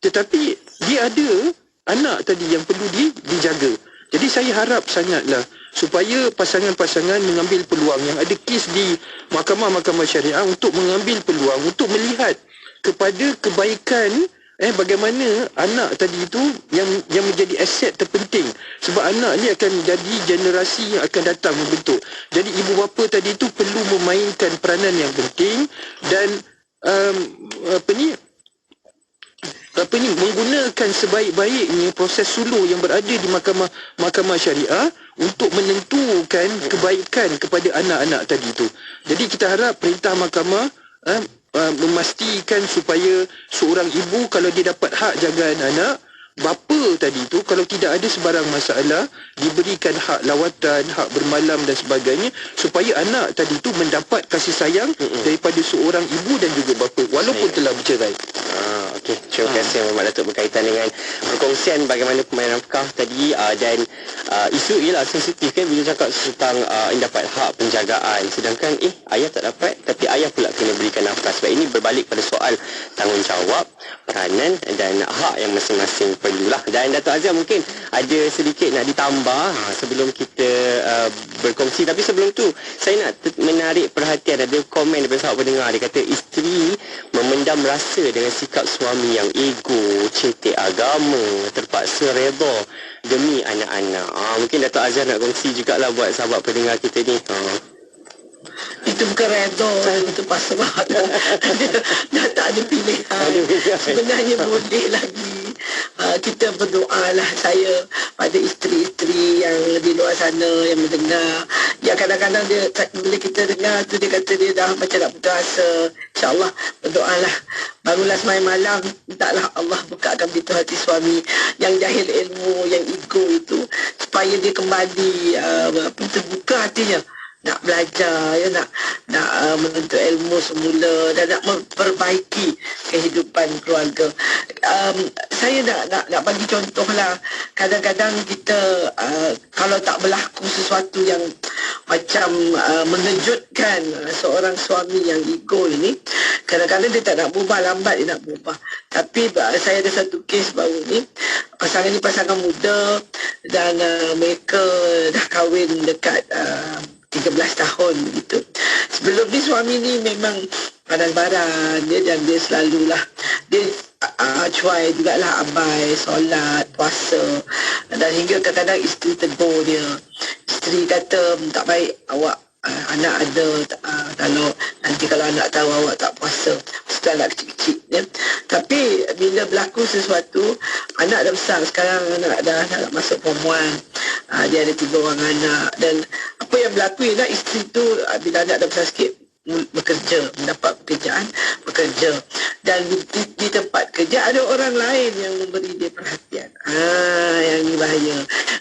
tetapi dia ada anak tadi yang perlu dijaga. Jadi saya harap sangatlah supaya pasangan-pasangan mengambil peluang yang ada kes di mahkamah-mahkamah syariah untuk mengambil peluang untuk melihat kepada kebaikan bagaimana anak tadi itu yang menjadi aset terpenting, sebab anak ni akan menjadi generasi yang akan datang membentuk. Jadi ibu bapa tadi itu perlu memainkan peranan yang penting dan menggunakan sebaik-baiknya proses suluh yang berada di mahkamah syariah untuk menentukan kebaikan kepada anak-anak tadi itu. Jadi kita harap perintah mahkamah memastikan supaya seorang ibu kalau dia dapat hak jaga anak, bapa tadi tu kalau tidak ada sebarang masalah diberikan hak lawatan, hak bermalam dan sebagainya, supaya anak tadi tu mendapat kasih sayang daripada seorang ibu dan juga bapa walaupun telah bercerai. Okey, terima kasih Muhammad Datuk berkaitan dengan perkongsian bagaimana pemberian nafkah tadi, dan isu ialah sensitif kan bila cakap tentang dapat hak penjagaan, sedangkan ayah tak dapat tapi ayah pula kena berikan nafkah. Sebab ini berbalik pada soal tanggungjawab, peranan dan hak yang masing-masing perlulah. Dan Datuk Azhar mungkin ada sedikit nak ditambah sebelum kita berkongsi. Tapi sebelum tu saya nak menarik perhatian, ada komen daripada sahabat pendengar. Dia kata isteri memendam rasa dengan sikap suami yang ego, cetek agama, terpaksa redha demi anak-anak. Mungkin Datuk Azhar nak kongsi jugalah buat sahabat pendengar kita ni. Itu bukan redha, itu pasrah. Dah tak ada pilihan. Sebenarnya boleh lagi kita berdoalah, saya pada isteri-isteri yang di luar sana yang mendengar, yang kadang-kadang dia bila kita dengar tu dia kata dia dah macam nak putus asa, insyaAllah berdoalah. Barulah semalam malam mintalah Allah bukakan pintu hati suami yang jahil ilmu, yang ego itu, supaya dia kembali terbuka hatinya, nak belajar, ya, nak menuntut ilmu semula dan nak memperbaiki kehidupan keluarga. Saya nak bagi contoh lah. Kadang-kadang kita kalau tak berlaku sesuatu yang macam mengejutkan seorang suami yang ego ini, kadang-kadang dia tak nak berubah, lambat dia nak berubah. Tapi saya ada satu kes baru ni, pasangan ni pasangan muda dan mereka dah kahwin dekat 13 tahun begitu. Sebelum ni suami ni memang panas baran dia, dan dia selalulah dia cuai jugalah, abai, solat, puasa, dan hingga kadang-kadang isteri tegur dia. Isteri kata tak baik awak anak ada, kalau anak tahu awak tak puasa, mesti anak kecil-kecil ya. Tapi bila berlaku sesuatu, anak dah besar sekarang, anak dah masuk form 1, dia ada 3 orang anak, dan apa yang berlaku ialah isteri tu bila anak dah besar sikit bekerja, mendapat pekerjaan, bekerja, dan di tempat kerja ada orang lain yang memberi dia perhatian. Yang ni bahaya.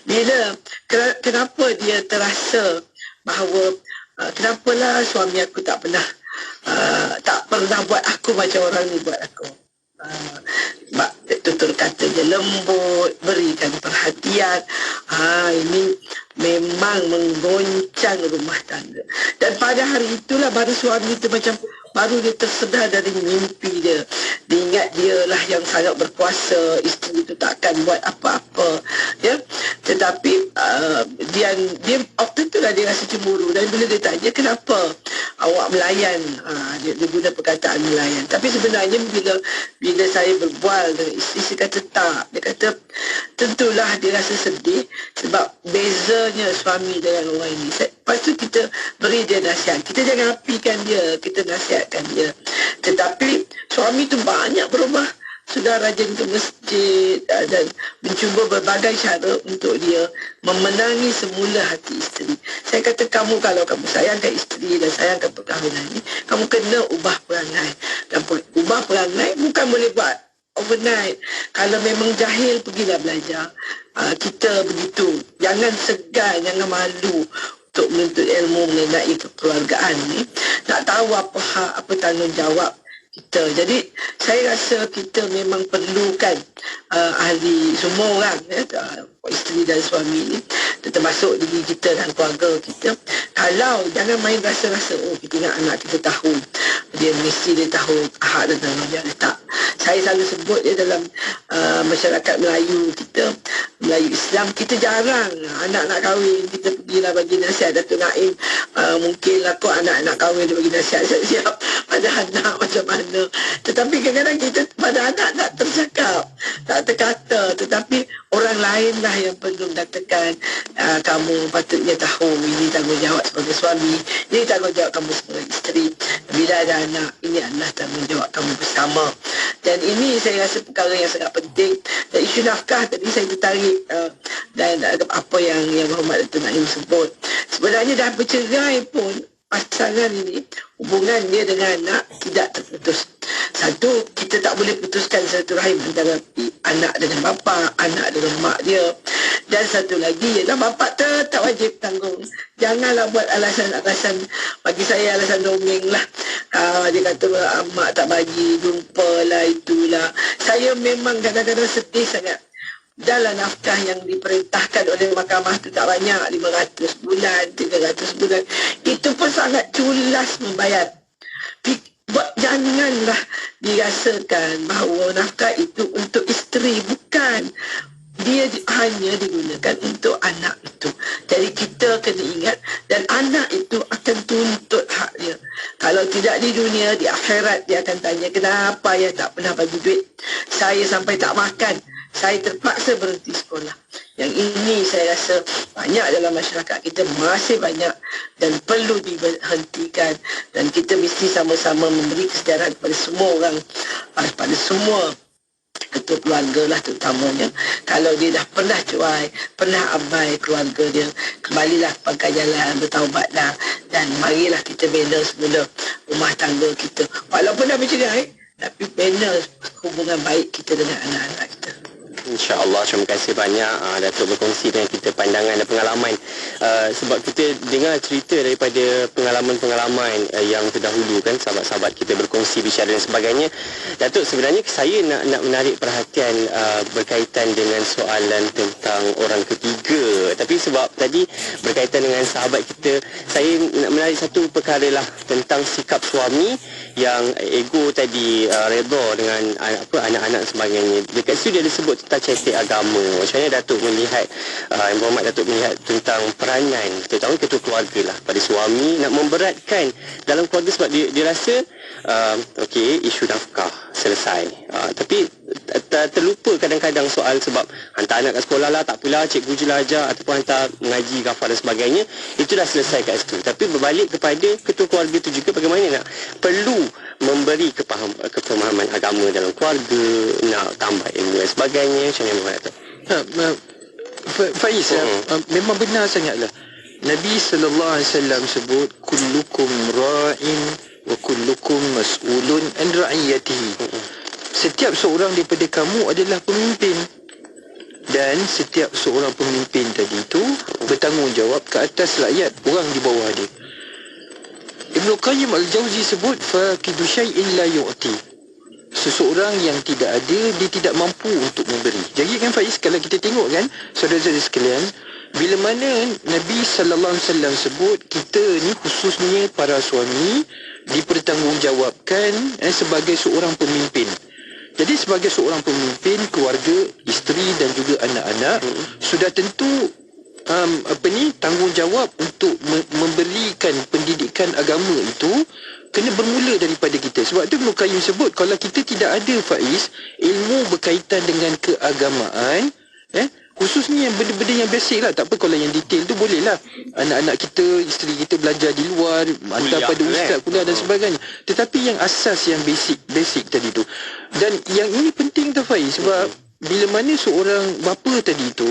Bila kenapa dia terasa bahawa kenapalah suami aku tak pernah buat aku macam orang ni buat aku. Tutur kata dia lembut, berikan perhatian. Ini memang menggoncang rumah tangga. Dan pada hari itulah baru suami itu macam baru dia tersedar dari mimpi dia. Dia ingat dialah yang sangat berkuasa, isteri itu takkan buat apa-apa ya. Tetapi dia waktu itulah dia rasa cemburu, dan bila dia tanya kenapa awak melayan, dia guna perkataan melayan. Tapi sebenarnya bila saya berbual dengan isteri, saya kata tak. Dia kata tentulah dia rasa sedih sebab bezanya suami dengan orang ini. Lepas tu kita beri dia nasihat, kita jangan apikan dia, kita nasihatkan dia. Tetapi suami tu banyak berubah, sudah rajin ke masjid dan mencuba berbagai cara untuk dia memenangi semula hati isteri. Saya kata kalau kamu sayangkan isteri dan sayangkan perkahwinan ini, kamu kena ubah perangai. Dan ubah perangai bukan boleh buat overnight. Kalau memang jahil, pergilah belajar. Kita begitu, jangan segan, jangan malu untuk menuntut ilmu mengenai kekeluargaan ni, nak tahu apa hak, apa tanggungjawab kita. Jadi saya rasa kita memang perlukan ahli, semua orang ya, isteri dan suami ni, termasuk diri kita dan keluarga kita. Kalau jangan main rasa-rasa kita ingat anak kita tahu, dia mesti dia tahu hak dan tanggungjawab. Tak, saya selalu sebut dia dalam masyarakat Melayu kita, Melayu Islam, kita jarang anak nak kahwin kita pergilah bagi nasihat. Datuk Naim mungkinlah kau anak nak kahwin dia bagi nasihat siap-siap pada anak macam mana. Tetapi kadang-kadang kita pada anak tak tercakap, tak terkata, tetapi orang lain lah yang perlu katakan, kamu patutnya tahu ini tanggungjawab sebagai suami, ini tanggungjawab kamu sebagai isteri. Bila ada anak, ini adalah tanggungjawab kamu bersama. Dan ini saya rasa perkara yang sangat penting. Dan isu nafkah tadi saya tertarik dan apa yang Muhammad Datuk Naim sebut. Sebenarnya dah bercerai pun pasangan ini, hubungan dia dengan anak tidak terputus. Satu, kita tak boleh putuskan silaturahim antara anak dengan bapa, anak dengan mak dia. Dan satu lagi ialah bapa tetap wajib tanggung. Janganlah buat alasan-alasan, bagi saya alasan dongeng lah. Dia kata mak tak bagi, jumpa lah, itulah. Saya memang kadang-kadang sedih sangat. Dalam nafkah yang diperintahkan oleh mahkamah tu tak banyak, 500 bulan, 300 bulan. Itu pun sangat culas membayar. Janganlah dirasakan bahawa nafkah itu untuk isteri, bukan. Dia hanya digunakan untuk anak itu. Jadi kita kena ingat, dan anak itu akan tuntut hak dia. Kalau tidak di dunia, di akhirat dia akan tanya, kenapa ya tak pernah bagi duit? Saya sampai tak makan, saya terpaksa berhenti sekolah. Yang ini saya rasa banyak dalam masyarakat kita, masih banyak dan perlu dihentikan. Dan kita mesti sama-sama memberi kesedaran kepada semua orang, pada semua ketua keluarga lah terutamanya. Kalau dia dah pernah cuai, pernah abai keluarga dia, kembalilah pakai jalan, bertaubatlah, dan marilah kita bina semula rumah tangga kita. Walaupun dah bercerai, tapi bina hubungan baik kita dengan anak-anak kita. InsyaAllah, terima kasih banyak Datuk berkongsi dengan kita pandangan dan pengalaman. Sebab kita dengar cerita daripada pengalaman-pengalaman yang terdahulu kan, sahabat-sahabat kita berkongsi, bicara dan sebagainya. Datuk, sebenarnya saya nak menarik perhatian berkaitan dengan soalan tentang orang ketiga. Tapi sebab tadi berkaitan dengan sahabat kita, saya nak menarik satu perkara lah tentang sikap suami yang ego tadi, redha dengan anak-anak sebagainya. Dekat situ dia disebut tentang cetek agama. Macam mana Datuk melihat, Yang Berhormat Datuk melihat tentang peranan, terutama ketua keluarga lah, pada suami nak memberatkan dalam keluarga sebab dia rasa okey, isu nafkah selesai. Tapi terlupa kadang-kadang soal sebab hantar anak kat sekolah lah, tak apalah, cikgu je lah ajar, ataupun hantar mengaji, ghafal dan sebagainya, itu dah selesai kat situ. Tapi berbalik kepada ketua keluarga tu juga, bagaimana nak perlu memberi kepemahaman agama dalam keluarga, nak tambah ilmu dan sebagainya. Macam mana Datuk? Faiz, memang benar sangatlah. Nabi SAW sebut kullukum ra'in wa kullukum mas'ulun an ra'iyatihi. Setiap seorang daripada kamu adalah pemimpin, dan setiap seorang pemimpin tadi itu bertanggungjawab ke atas rakyat, orang di bawah dia. Ibnu Qayyim Al-Jauzi sebut faqidu syai'in la yu'ti. Seseorang yang tidak ada, dia tidak mampu untuk memberi. Jadi kan Faiz, kalau kita tengok kan, saudara-saudara sekalian, bila mana Nabi SAW sebut kita ni, khususnya para suami, dipertanggungjawabkan sebagai seorang pemimpin. Jadi sebagai seorang pemimpin keluarga, isteri dan juga anak-anak, sudah tentu tanggungjawab untuk memberikan pendidikan agama itu kena bermula daripada kita. Sebab tu Ibnu Qayyim sebut, kalau kita tidak ada Faiz ilmu berkaitan dengan keagamaan, khususnya yang benda-benda yang basic lah, tak apa kalau yang detail tu boleh lah anak-anak kita, isteri kita belajar di luar, hantar pada ustaz kuliah dan sebagainya. Tetapi yang asas, yang basic tadi tu, dan yang ini penting tu Faiz, sebab bila mana seorang bapa tadi tu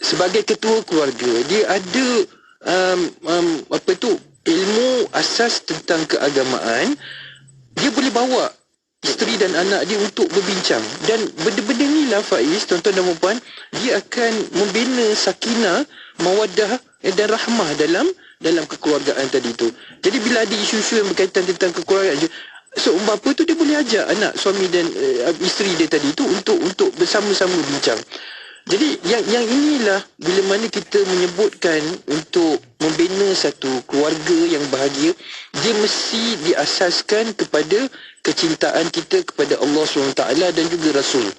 sebagai ketua keluarga, dia ada ilmu asas tentang keagamaan, dia boleh bawa isteri dan anak dia untuk berbincang. Dan benda-benda ni lah Faiz, tuan-tuan dan puan, dia akan membina sakinah, mawaddah dan rahmah dalam kekeluargaan tadi tu. Jadi bila ada isu-isu yang berkaitan tentang kekeluargaan, so bapa tu dia boleh ajak anak, suami dan isteri dia tadi tu untuk bersama-sama bincang. Jadi yang inilah bila mana kita menyebutkan untuk membina satu keluarga yang bahagia, dia mesti diasaskan kepada kecintaan kita kepada Allah SWT dan juga Rasul.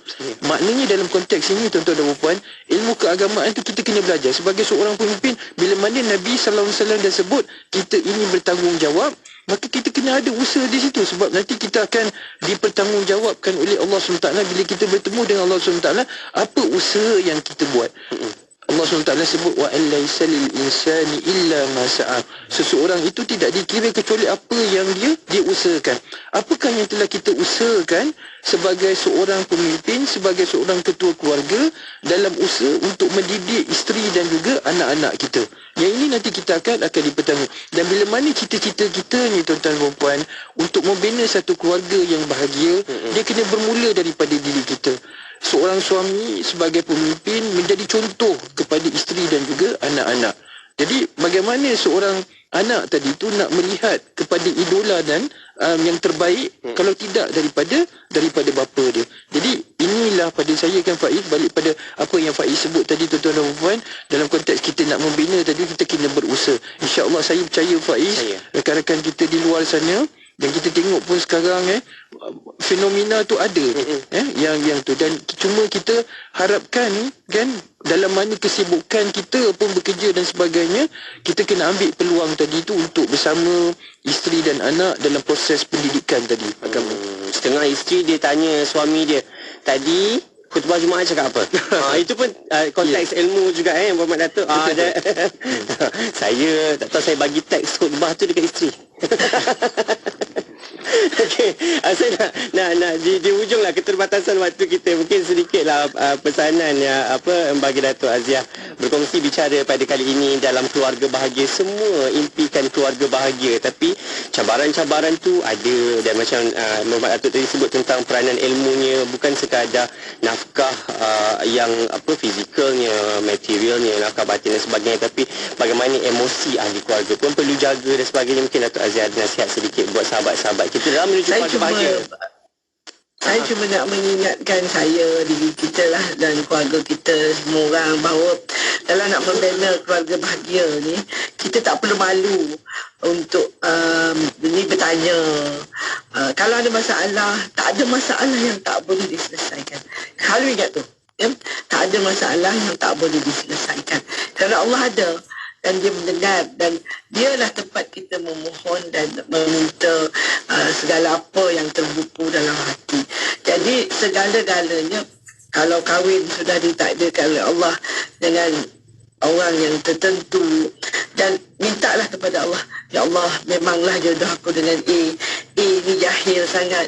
Maknanya dalam konteks ini, tuan-tuan dan puan, ilmu keagamaan itu kita kena belajar. Sebagai seorang pemimpin, bila mana Nabi SAW dah sebut kita ini bertanggungjawab, maka kita kena ada usaha di situ. Sebab nanti kita akan dipertanggungjawabkan oleh Allah SWT bila kita bertemu dengan Allah SWT, apa usaha yang kita buat. Allah SWT sebut wa allaisa lil insani illa ma sa'a. Seseorang itu tidak dikira kecuali apa yang dia usahakan. Apakah yang telah kita usahakan sebagai seorang pemimpin, sebagai seorang ketua keluarga dalam usaha untuk mendidik isteri dan juga anak-anak kita. Yang ini nanti kita akan dipertanggung. Dan bila mana cita-cita kita ni tuan-tuan dan puan untuk membina satu keluarga yang bahagia, dia kena bermula daripada diri kita. Seorang suami sebagai pemimpin menjadi contoh kepada isteri dan juga anak-anak. Jadi bagaimana seorang anak tadi tu nak melihat kepada idola dan yang terbaik kalau tidak daripada bapa dia. Jadi inilah pada saya kan Faiz, balik pada apa yang Faiz sebut tadi tuan-tuan dan puan, dalam konteks kita nak membina tadi kita kena berusaha. InsyaAllah saya percaya Faiz, rakan-rakan kita di luar sana dan kita tengok pun sekarang fenomena tu ada yang tu, dan cuma kita harapkan kan dalam mana kesibukan kita pun bekerja dan sebagainya, kita kena ambil peluang tadi tu untuk bersama isteri dan anak dalam proses pendidikan tadi agama. Setengah isteri dia tanya suami dia, tadi khutbah Jumaat cakap apa? Itu pun konteks ilmu juga Muhammad Datuk. Saya tak tahu, saya bagi teks khutbah tu dekat isteri. Okey, saya nak di hujunglah keterbatasan waktu kita, mungkin sedikitlah pesanan bagi Datuk Aziah berkongsi bicara pada kali ini dalam keluarga bahagia. Semua impikan keluarga bahagia, tapi cabaran-cabaran tu ada, dan macam Muhammad Datuk tadi sebut tentang peranan ilmunya, bukan sekadar nafkah yang fizikalnya, materialnya, nafkah batin dan sebagainya, tapi bagaimana emosi ahli keluarga pun perlu jaga dan sebagainya. Mungkin Datuk Aziah ada nasihat sedikit buat sahabat-sahabat kita dalam menuju keluarga bahagia. Saya cuma nak mengingatkan diri kita lah dan keluarga kita semua orang bahawa dalam nak membina keluarga bahagia ni, kita tak perlu malu untuk bertanya. Kalau ada masalah, tak ada masalah yang tak boleh diselesaikan. Selalu ingat tu, tak ada masalah yang tak boleh diselesaikan. Kerana Allah ada dan dia mendengar, dan dialah tempat kita memohon dan meminta segala apa yang terbuku dalam hati. Jadi segala-galanya, kalau kahwin sudah ditakdirkan oleh Allah dengan orang yang tertentu, dan mintalah kepada Allah, ya Allah, memanglah jodoh aku dengan A ni jahil sangat,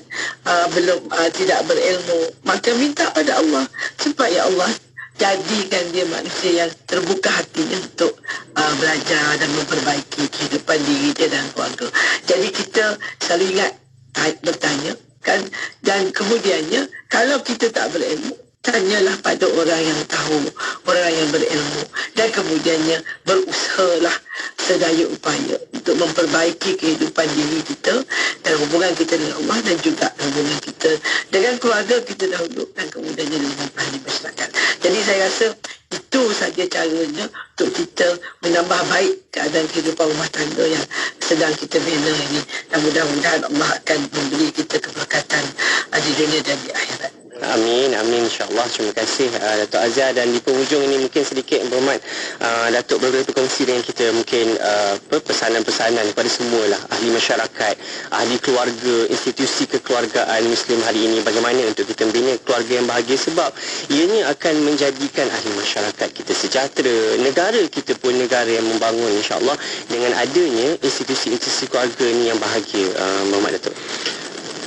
belum tidak berilmu, maka minta pada Allah supaya Allah jadikan dia manusia yang terbuka hatinya untuk belajar dan memperbaiki kehidupan diri dia dan keluarga. Jadi kita selalu ingat bertanya kan, dan kemudiannya kalau kita tak berilmu, tanyalah pada orang yang tahu, orang yang berilmu, dan kemudiannya berusahalah sedaya upaya untuk memperbaiki kehidupan diri kita dan hubungan kita dengan Allah, dan juga hubungan kita dengan keluarga kita dahulu, dan kemudiannya dengan ahli masyarakat. Jadi saya rasa itu saja caranya untuk kita menambah baik keadaan kehidupan rumah tangga yang sedang kita bina ini, dan mudah-mudahan Allah akan memberi kita keberkatan di dunia dan di akhirat. Amin, amin, insyaAllah. Terima kasih Datuk Aziah. Dan di penghujung ini mungkin sedikit berhormat Datuk berkongsi dengan kita mungkin pesanan-pesanan kepada semualah ahli masyarakat, ahli keluarga, institusi kekeluargaan Muslim hari ini, bagaimana untuk kita membina keluarga yang bahagia, sebab ianya akan menjadikan ahli masyarakat kita sejahtera, negara kita pun negara yang membangun insyaAllah dengan adanya institusi-institusi keluarga ini yang bahagia. Muhammad Datuk.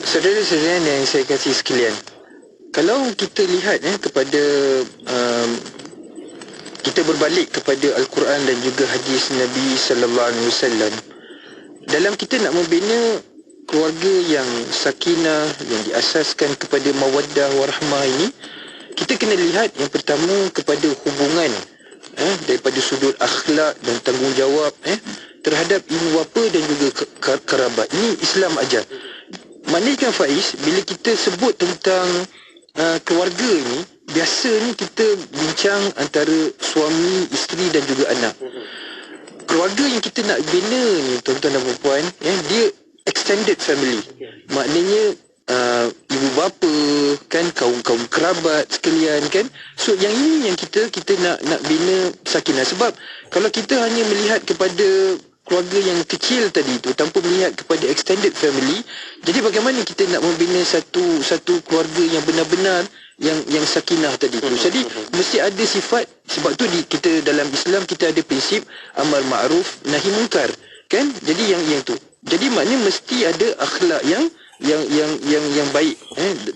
Saudara-saudara yang saya kasih sekalian, kalau kita lihat kepada kita berbalik kepada Al-Quran dan juga hadis Nabi sallallahu alaihi wasallam, dalam kita nak membina keluarga yang sakinah, yang diasaskan kepada mawaddah warahmah ini, kita kena lihat yang pertama kepada hubungan daripada sudut akhlak dan tanggungjawab terhadap ibu bapa dan juga kerabat. Ini Islam ajar. Maknanya Faiz, bila kita sebut tentang keluarga ni, biasanya kita bincang antara suami, isteri dan juga anak. Keluarga yang kita nak bina ni tuan-tuan dan puan, dia extended family. Maknanya ibu bapa kan, kaum-kaum kerabat sekalian kan. So yang ini yang kita nak bina sakinah. Sebab kalau kita hanya melihat kepada keluarga yang kecil tadi tu tanpa melihat kepada extended family, jadi bagaimana kita nak membina satu keluarga yang benar-benar yang sakinah tadi tu. Jadi mesti ada sifat, sebab tu kita dalam Islam kita ada prinsip amar ma'ruf nahi munkar, kan? Jadi yang tu. Jadi maknanya mesti ada akhlak yang baik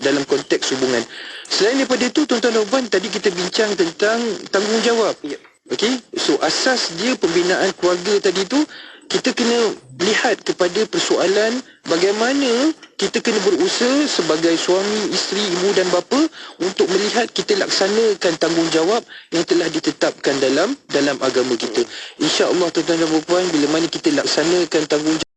dalam konteks hubungan. Selain daripada itu, tuan-tuan dan puan, tadi kita bincang tentang tanggungjawab. Okey, so asas dia pembinaan keluarga tadi tu, kita kena lihat kepada persoalan bagaimana kita kena berusaha sebagai suami, isteri, ibu dan bapa untuk melihat kita laksanakan tanggungjawab yang telah ditetapkan dalam agama kita. InsyaAllah tuan-tuan dan puan, bila mana kita laksanakan tanggungjawab